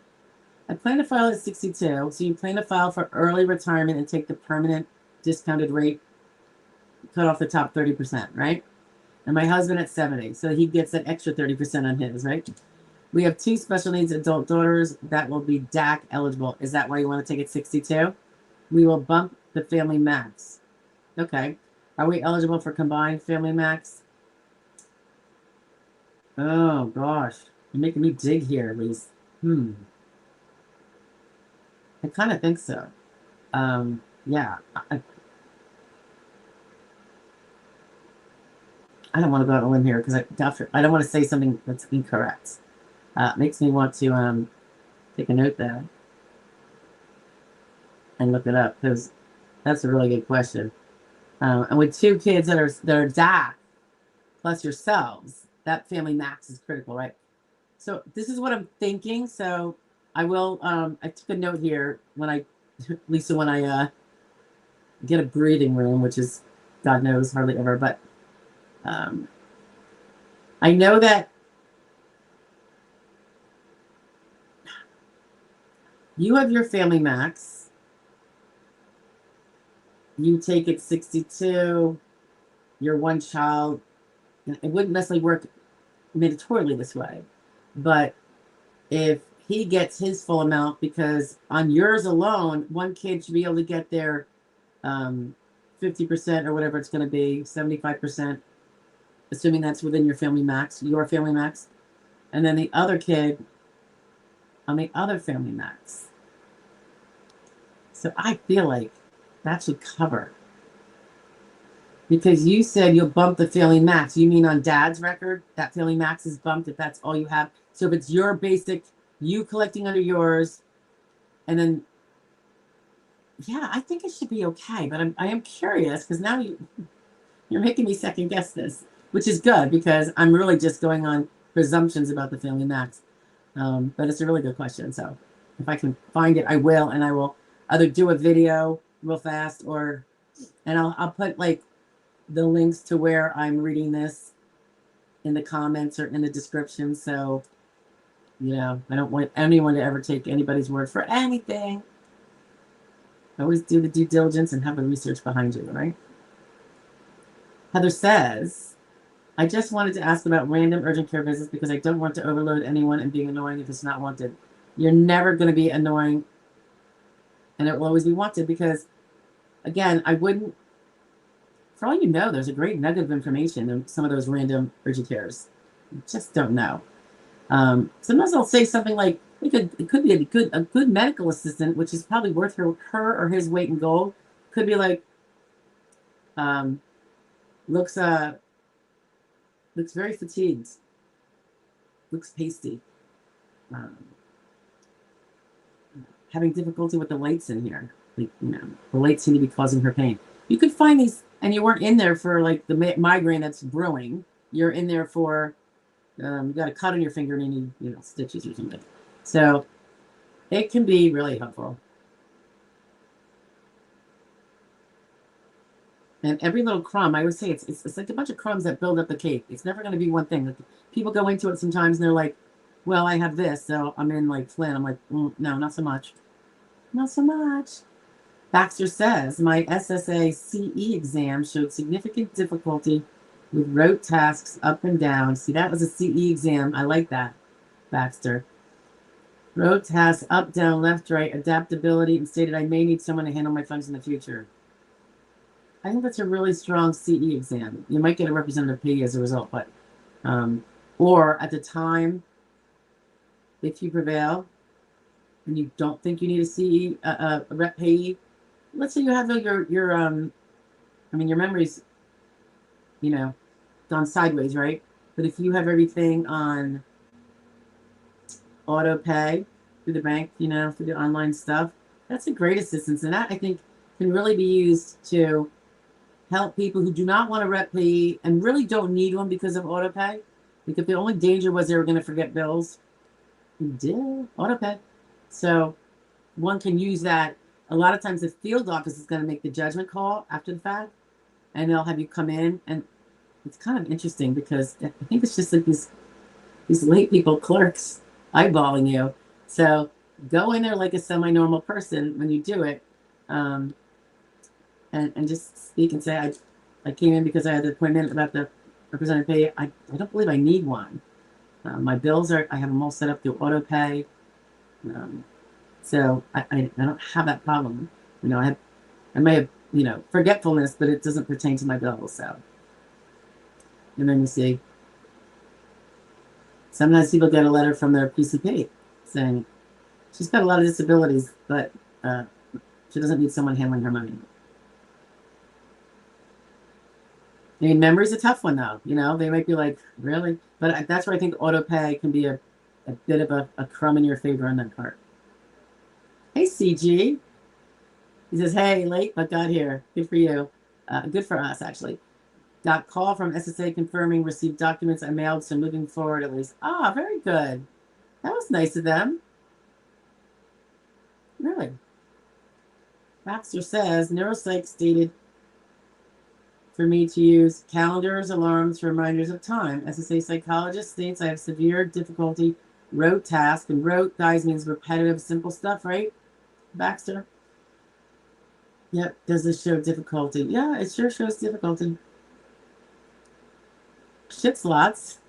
I plan to file at 62. So you plan to file for early retirement and take the permanent discounted rate, cut off the top 30%, right? And my husband at 70. So he gets an extra 30% on his, right? We have 2 special needs adult daughters that will be DAC eligible. Is that why you want to take it 62? We will bump the family max. Okay. Are we eligible for combined family max? Oh, gosh. You're making me dig here, at least. I kind of think so. Yeah. I don't want to go out on a limb here because I don't want to say something that's incorrect. Makes me want to take a note there and look it up because that's a really good question. And with 2 kids that are DAC plus yourselves, that family max is critical, right? So this is what I'm thinking. So I will. I took a note here Lisa, when I get a breathing room, which is God knows hardly ever, but I know that you have your family max. You take it 62. Your one child. It wouldn't necessarily work mandatorily this way, but if he gets his full amount, because on yours alone, one kid should be able to get their 50% or whatever it's going to be, 75%, assuming that's within your family max, and then the other kid on the other family max. So I feel like that should cover. Because you said you'll bump the family max. You mean on dad's record, that family max is bumped if that's all you have? So if it's your basic, you collecting under yours, and then, yeah, I think it should be okay. But I am curious, because now you're making me second guess this, which is good, because I'm really just going on presumptions about the family max. But it's a really good question. So if I can find it, I will, and I will either do a video real fast, and I'll put like the links to where I'm reading this in the comments or in the description. So, you know, I don't want anyone to ever take anybody's word for anything. Always do the due diligence and have the research behind you, right? Heather says, I just wanted to ask about random urgent care visits because I don't want to overload anyone and being annoying if it's not wanted. You're never going to be annoying, and it will always be wanted, because, again, I wouldn't, for all you know, there's a great nugget of information in some of those random urgent cares. You just don't know. Sometimes I'll say something like, it could be a good medical assistant, which is probably worth her or his weight in gold. Could be like, looks very fatigued, looks pasty, having difficulty with the lights in here. Like, you know, the lights seem to be causing her pain. You could find these, and you weren't in there for like the migraine that's brewing. You're in there for, you got a cut on your finger and you need, stitches or something. So it can be really helpful. And every little crumb, I always say, it's like a bunch of crumbs that build up the cake. It's never going to be one thing. Like, people go into it sometimes and they're like, well, I have this, so I'm in like Flynn. I'm like, no, not so much. Not so much. Baxter says, my SSA CE exam showed significant difficulty with rote tasks up and down. See, that was a CE exam. I like that, Baxter. Rote tasks up, down, left, right, adaptability, and stated I may need someone to handle my funds in the future. I think that's a really strong CE exam. You might get a representative payee as a result, but, or at the time, if you prevail and you don't think you need a CE, a rep payee, let's say you have your memory's, gone sideways, right? But if you have everything on auto pay through the bank, through the online stuff, that's a great assistance. And that, I think, can really be used to help people who do not want a rep payee and really don't need one because of auto pay. Because the only danger was they were going to forget bills. You did auto pay. So one can use that. A lot of times the field office is going to make the judgment call after the fact, and they'll have you come in. And it's kind of interesting because I think it's just like these late people clerks eyeballing you. So go in there like a semi-normal person when you do it, and just speak and say, I came in because I had an appointment about the representative pay. I don't believe I need one. My bills I have them all set up through auto pay. So I don't have that problem. I may have, forgetfulness, but it doesn't pertain to my bills. So, and then you see, sometimes people get a letter from their PCP saying she's got a lot of disabilities, but she doesn't need someone handling her money. I mean, memory's a tough one, though. They might be like, really? But that's where I think auto pay can be a bit of a crumb in your favor on that part. Hey, CG. He says, hey, late, but got here. Good for you. Good for us, actually. Got call from SSA confirming received documents I mailed, so moving forward at least. Ah, very good. That was nice of them. Really. Baxter says, neuropsych stated for me to use calendars, alarms, reminders of time. SSA psychologist states I have severe difficulty rote task, and rote, guys, means repetitive, simple stuff, right, Baxter? Yep. Does this show difficulty? Yeah, it sure shows difficulty. Shit slots.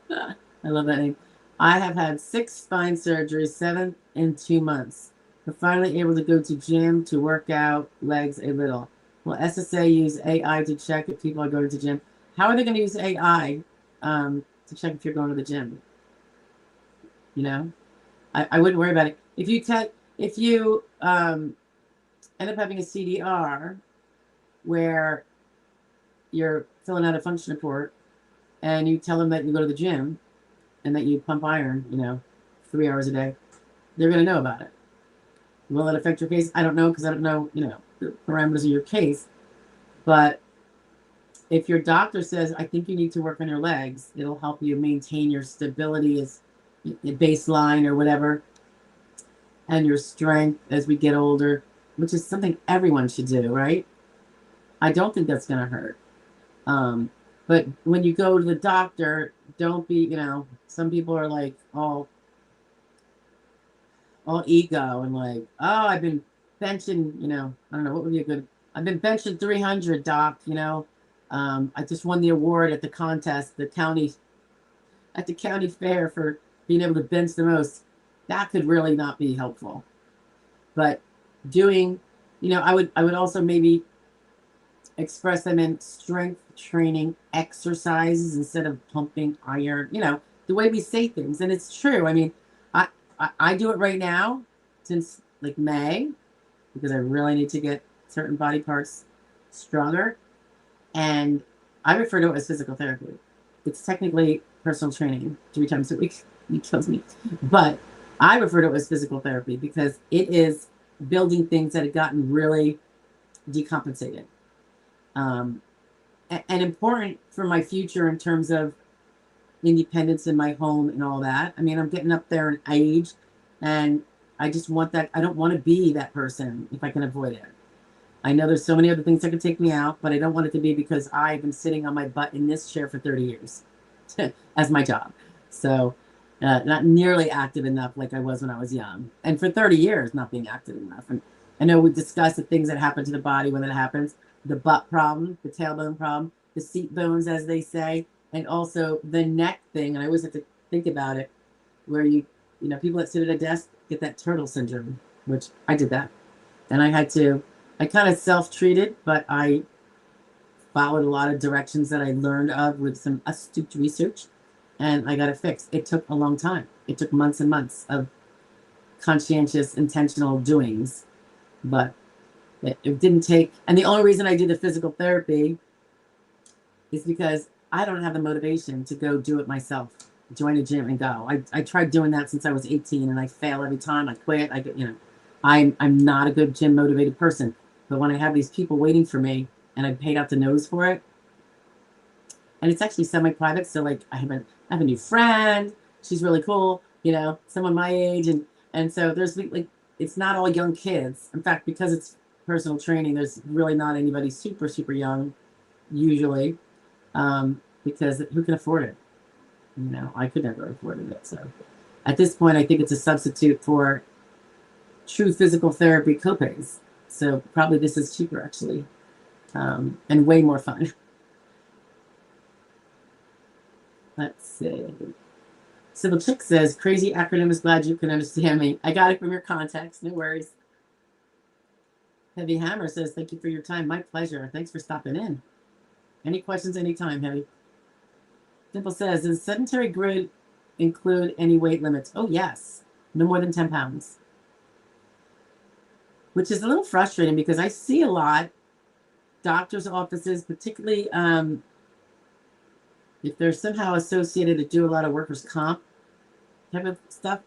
I love that name. I have had 6 spine surgeries, 7 in 2 months. I'm finally able to go to gym to work out legs a little. Will SSA use AI to check if people are going to gym? How are they going to use AI to check if you're going to the gym? You know, I wouldn't worry about it. If you end up having a CDR where you're filling out a function report and you tell them that you go to the gym and that you pump iron, 3 hours a day, they're going to know about it. Will it affect your case? I don't know, because I don't know, the parameters of your case. But if your doctor says, I think you need to work on your legs, it'll help you maintain your stability as baseline or whatever, and your strength as we get older, which is something everyone should do, right? I don't think that's going to hurt. But when you go to the doctor, don't be, some people are like all ego and like, oh, I've been benching, I don't know, what would be a good, I've been benching 300, doc, I just won the award at the contest, at the county fair for being able to bench the most. That could really not be helpful. But doing, I would also maybe express them in strength training exercises instead of pumping iron, the way we say things. And it's true. I mean, I do it right now since like May, because I really need to get certain body parts stronger. And I refer to it as physical therapy. It's technically personal training 3 times a week. It kills me. But I refer to it as physical therapy because it is building things that have gotten really decompensated. And important for my future in terms of independence in my home and all that. I mean, I'm getting up there in age, and I just want that. I don't want to be that person if I can avoid it. I know there's so many other things that could take me out, but I don't want it to be because I've been sitting on my butt in this chair for 30 years as my job. So not nearly active enough like I was when I was young. And for 30 years, not being active enough. And I know we discussed the things that happen to the body when it happens. The butt problem, the tailbone problem, the seat bones, as they say, and also the neck thing. And I always have to think about it, where people that sit at a desk get that turtle syndrome, which I did that. And I kind of self-treated, but I followed a lot of directions that I learned of with some astute research, and I got it fixed. It took a long time. It took months and months of conscientious, intentional doings, but it didn't take. And the only reason I do the physical therapy is because I don't have the motivation to go do it myself, join a gym and go. I tried doing that since I was 18, and I fail every time. I quit. I'm not a good gym motivated person. But when I have these people waiting for me and I paid out the nose for it, and it's actually semi-private, so like I have a new friend. She's really cool, someone my age, and so there's like it's not all young kids. In fact, because it's personal training, there's really not anybody super young usually, because who can afford it? I could never afford it. So at this point, I think it's a substitute for true physical therapy copays. So probably this is cheaper, actually, and way more fun. Let's see. Sybil Chick says, crazy acronym is glad you can understand me. I got it from your context. No worries. Heavy Hammer says, thank you for your time. My pleasure. Thanks for stopping in. Any questions anytime, Heavy? Dimple says, does sedentary grid include any weight limits? Oh, yes. No more than 10 pounds. Which is a little frustrating because I see a lot, doctors' offices, particularly if they're somehow associated to do a lot of workers' comp type of stuff,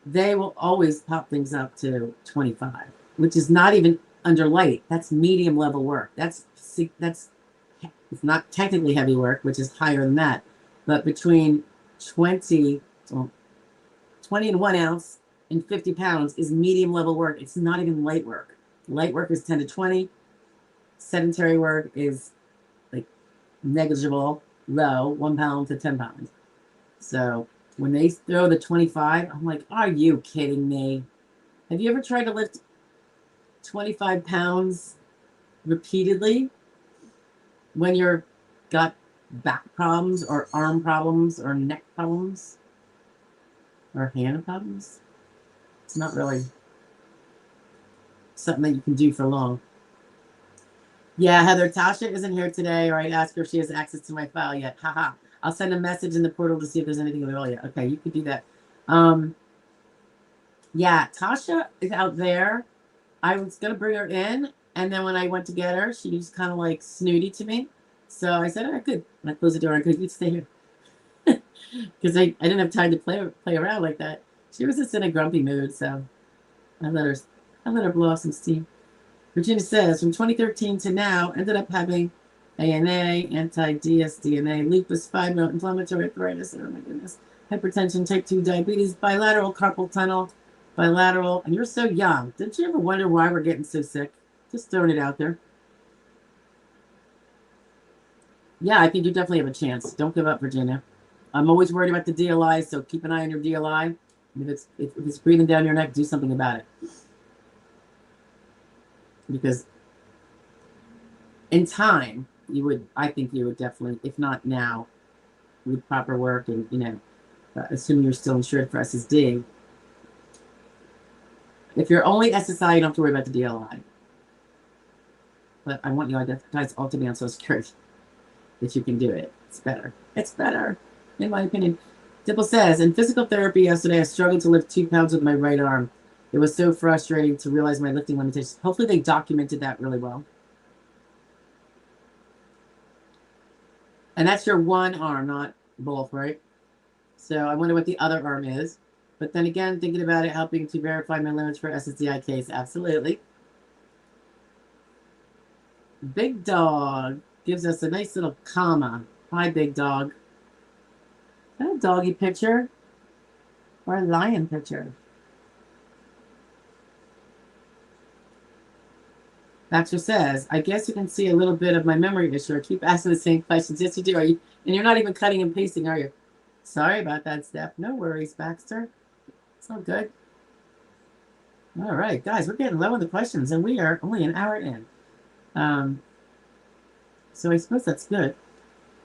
they will always pop things up to 25, which is not even under light. That's medium level work. It's not technically heavy work, which is higher than that, but between 20 and 1 ounce and 50 pounds is medium level work. It's not even light work. Light work is 10 to 20. Sedentary work is negligible, low, 1 pound to 10 pounds. So when they throw the 25, I'm like, are you kidding me? Have you ever tried to lift 25 pounds repeatedly when you're got back problems or arm problems or neck problems or hand problems? It's not really something that you can do for long. Yeah, Heather, Tasha isn't here today, or I'd ask her if she has access to my file yet. Haha. I'll send a message in the portal to see if there's anything available yet. Okay, you could do that. Yeah, Tasha is out there. I was going to bring her in, and then when I went to get her, she was kind of like snooty to me. So I said, all right, good. And I closed the door. I could, you stay here. Because I didn't have time to play around like that. She was just in a grumpy mood, so I let her blow off some steam. Virginia says, from 2013 to now, ended up having ANA, anti-dsDNA, lupus, fibro, inflammatory arthritis, oh my goodness, hypertension, type 2 diabetes, bilateral carpal tunnel, bilateral, and you're so young. Didn't you ever wonder why we're getting so sick? Just throwing it out there. Yeah, I think you definitely have a chance. Don't give up, Virginia. I'm always worried about the DLI, so keep an eye on your DLI. If it's breathing down your neck, do something about it. Because in time, I think you would definitely, if not now, with proper work and, assuming you're still insured for SSD. If you're only SSI, you don't have to worry about the DLI. But I want you guys all to be on Social Security if you can do it. It's better. It's better, in my opinion. Dipple says, in physical therapy yesterday, I struggled to lift 2 pounds with my right arm. It was so frustrating to realize my lifting limitations. Hopefully they documented that really well. And that's your one arm, not both, right? So I wonder what the other arm is. But then again, thinking about it, helping to verify my limits for SSDI case. Absolutely. Big Dog gives us a nice little comma. Hi, Big Dog. Is that a doggy picture or a lion picture? Baxter says, I guess you can see a little bit of my memory issue. I keep asking the same questions. Yes, you do. And you're not even cutting and pasting, are you? Sorry about that, Steph. No worries, Baxter. It's all good. All right, guys, we're getting low on the questions, and we are only an hour in. So I suppose that's good.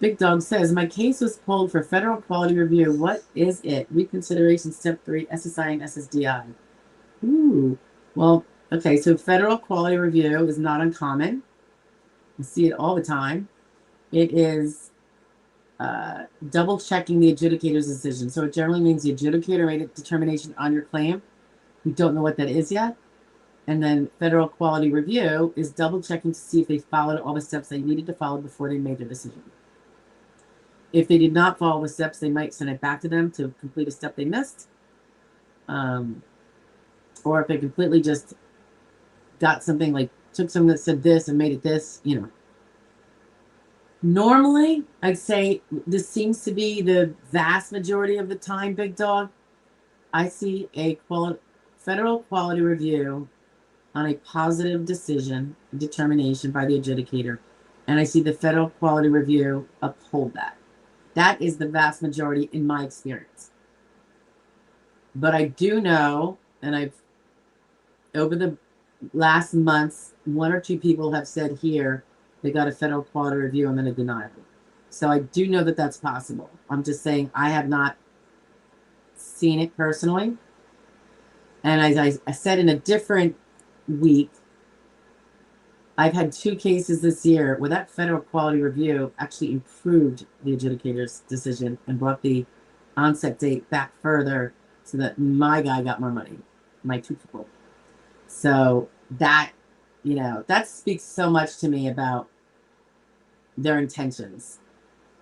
Big Dog says, my case was pulled for federal quality review. What is it? Reconsideration step 3, SSI and SSDI. Ooh. Well, okay, so federal quality review is not uncommon. You see it all the time. It is double checking the adjudicator's decision. So it generally means the adjudicator made a determination on your claim. We don't know what that is yet. And then federal quality review is double checking to see if they followed all the steps they needed to follow before they made their decision. If they did not follow the steps, they might send it back to them to complete a step they missed. Or if they completely just got something like took something that said this and made it this, Normally, I'd say this seems to be the vast majority of the time, Big Dog. I see a federal quality review on a positive decision determination by the adjudicator, and I see the federal quality review uphold that. That is the vast majority in my experience. But I do know, and over the last months, 1 or 2 people have said here they got a federal quality review and then a denial. So I do know that that's possible. I'm just saying I have not seen it personally. And as I said in a different week, I've had 2 cases this year where that federal quality review actually improved the adjudicator's decision and brought the onset date back further so that my guy got more money, my 2 people. So that, that speaks so much to me about their intentions.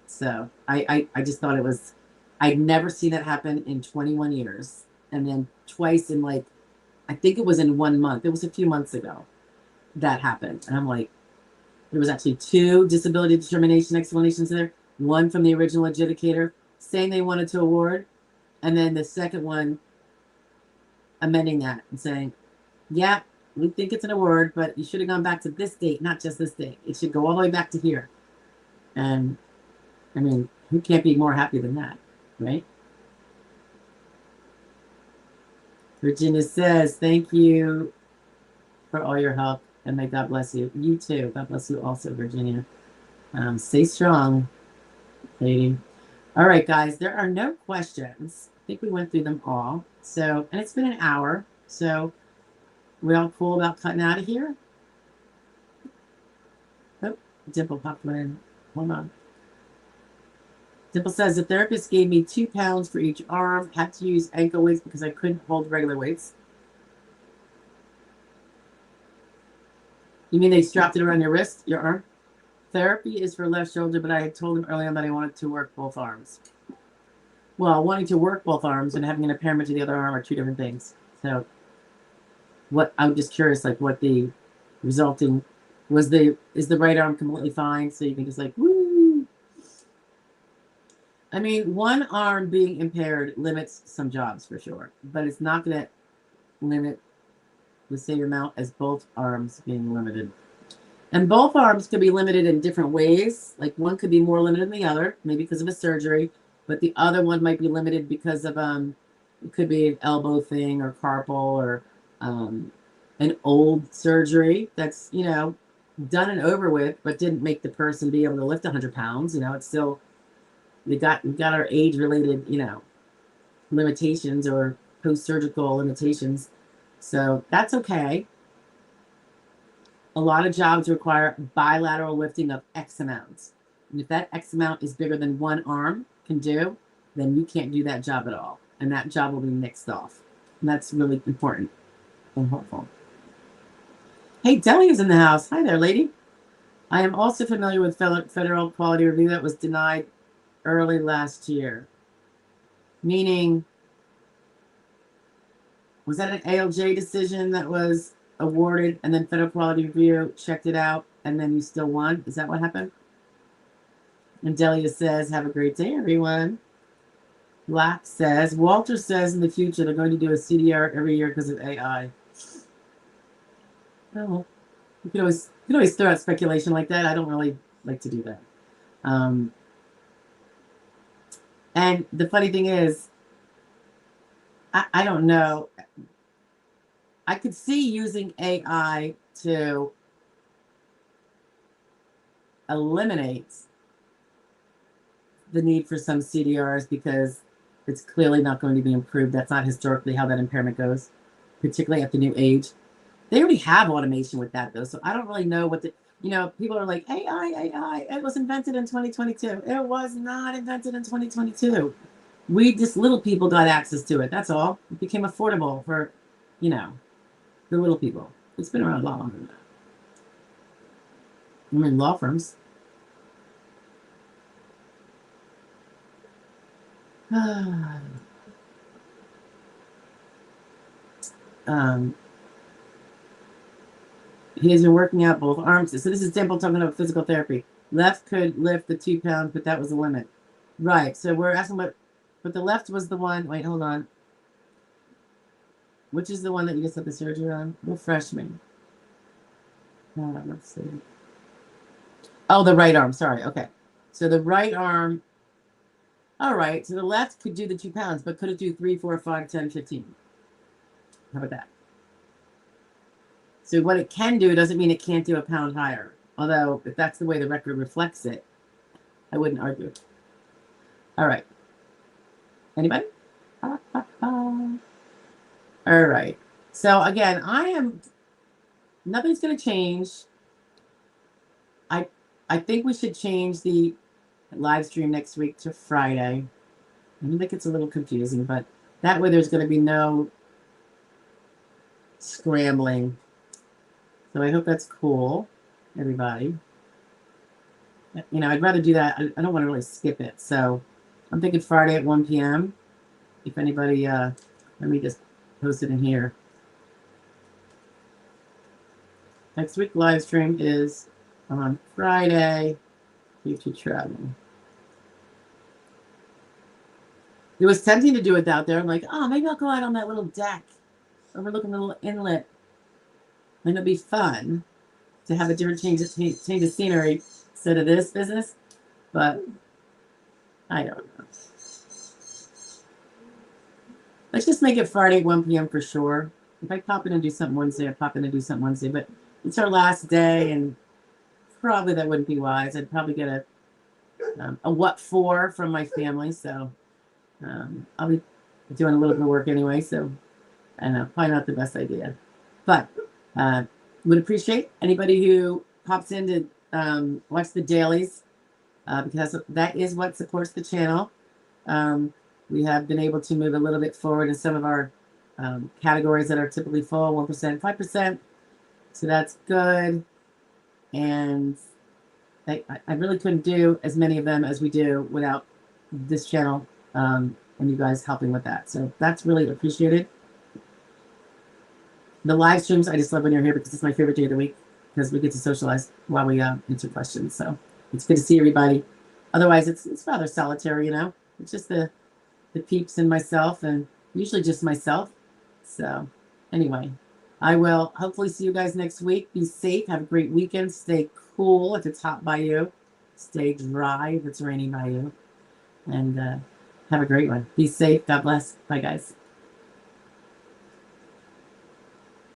So I just thought it was, I'd never seen that happen in 21 years. And then twice in I think it was in 1 month. It was a few months ago that happened. And I'm like, there was actually 2 disability determination explanations there. One from the original adjudicator saying they wanted to award. And then the second one amending that and saying, yeah, we think it's an award, but you should have gone back to this date, not just this date. It should go all the way back to here. And I mean, who can't be more happy than that, right? Virginia says, thank you for all your help, and may God bless you. You too. God bless you also, Virginia. Stay strong, lady. All right, guys, there are no questions. I think we went through them all. So, and it's been an hour. So, we all cool about cutting out of here? Oh, Dimple popped in. Hold on. Dimple says, the therapist gave me 2 pounds for each arm. Had to use ankle weights because I couldn't hold regular weights. You mean they strapped it around your wrist, your arm? Therapy is for left shoulder, but I had told him early on that I wanted to work both arms. Well, wanting to work both arms and having an impairment to the other arm are 2 different things. So, what I'm just curious, like what the resulting is the right arm completely fine? So you can just like, woo. I mean, one arm being impaired limits some jobs for sure, but it's not going to limit the same amount as both arms being limited. And both arms could be limited in different ways. Like one could be more limited than the other, maybe because of a surgery, but the other one might be limited because of it could be an elbow thing or carpal or an old surgery that's, you know, done and over with, but didn't make the person be able to lift 100 pounds. You know, it's still, we got our age related, you know, limitations or post-surgical limitations. So that's okay. A lot of jobs require bilateral lifting of X amounts. And if that X amount is bigger than one arm can do, then you can't do that job at all. And that job will be mixed off. And that's really important and helpful. Hey, Deli is in the house. Hi there, lady. I am also familiar with federal quality review that was denied early last year. Meaning, was that an ALJ decision that was awarded and then federal quality review checked it out and then you still won? Is that what happened? And Delia says, have a great day, everyone. Black says, Walter says in the future they're going to do a CDR every year because of AI. Well, you can always throw out speculation like that. I don't really like to do that. And the funny thing is, I don't know. I could see using AI to eliminate the need for some CDRs because it's clearly not going to be improved. That's not historically how that impairment goes, particularly at the new age. They already have automation with that, though, so I don't really know what the, you know, people are like, AI, it was invented in 2022. It was not invented in 2022. We just, little people got access to it. That's all. It became affordable for, you know, the little people. It's been around a lot longer than that. I'm in law firms. He has been working out both arms. So this is Dimple talking about physical therapy. Left could lift the 2 pounds, but that was the limit. Right. So we're asking what, but the left was the one. Wait, hold on. Which is the one that you just had the surgery on? Refresh me. Let's see. Oh, the right arm. Sorry. Okay. So the right arm. All right. So the left could do the 2 pounds, but could it do 3, 4, 5, 10, 15? How about that? So what it can do doesn't mean it can't do a pound higher. Although, if that's the way the record reflects it, I wouldn't argue. All right. Anybody? All right. So again, nothing's going to change. I think we should change the live stream next week to Friday. I think it's a little confusing, but that way there's going to be no scrambling. So I hope that's cool, everybody. You know, I'd rather do that. I don't want to really skip it. So I'm thinking Friday at 1 p.m. If anybody, let me just post it in here. Next week live stream is on Friday. YouTube travel. It was tempting to do it out there. I'm like, oh, maybe I'll go out on that little deck overlooking the little inlet. And it'll be fun to have a different change of scenery instead of this business. But I don't know. Let's just make it Friday at 1 p.m. for sure. If I pop in and do something Wednesday, I pop in and do something Wednesday. But it's our last day, and probably that wouldn't be wise. I'd probably get a what for from my family. So I'll be doing a little bit of work anyway. So I know, probably not the best idea. But would appreciate anybody who pops in to watch the dailies, because that is what supports the channel. We have been able to move a little bit forward in some of our categories that are typically full, 1%, 5%. So that's good. And I really couldn't do as many of them as we do without this channel and you guys helping with that. So that's really appreciated. The live streams, I just love when you're here because it's my favorite day of the week because we get to socialize while we answer questions. So it's good to see everybody. Otherwise, it's rather solitary, you know. It's just the peeps and myself, and usually just myself. So anyway, I will hopefully see you guys next week. Be safe. Have a great weekend. Stay cool if it's hot by you. Stay dry if it's raining by you. And have a great one. Be safe. God bless. Bye, guys.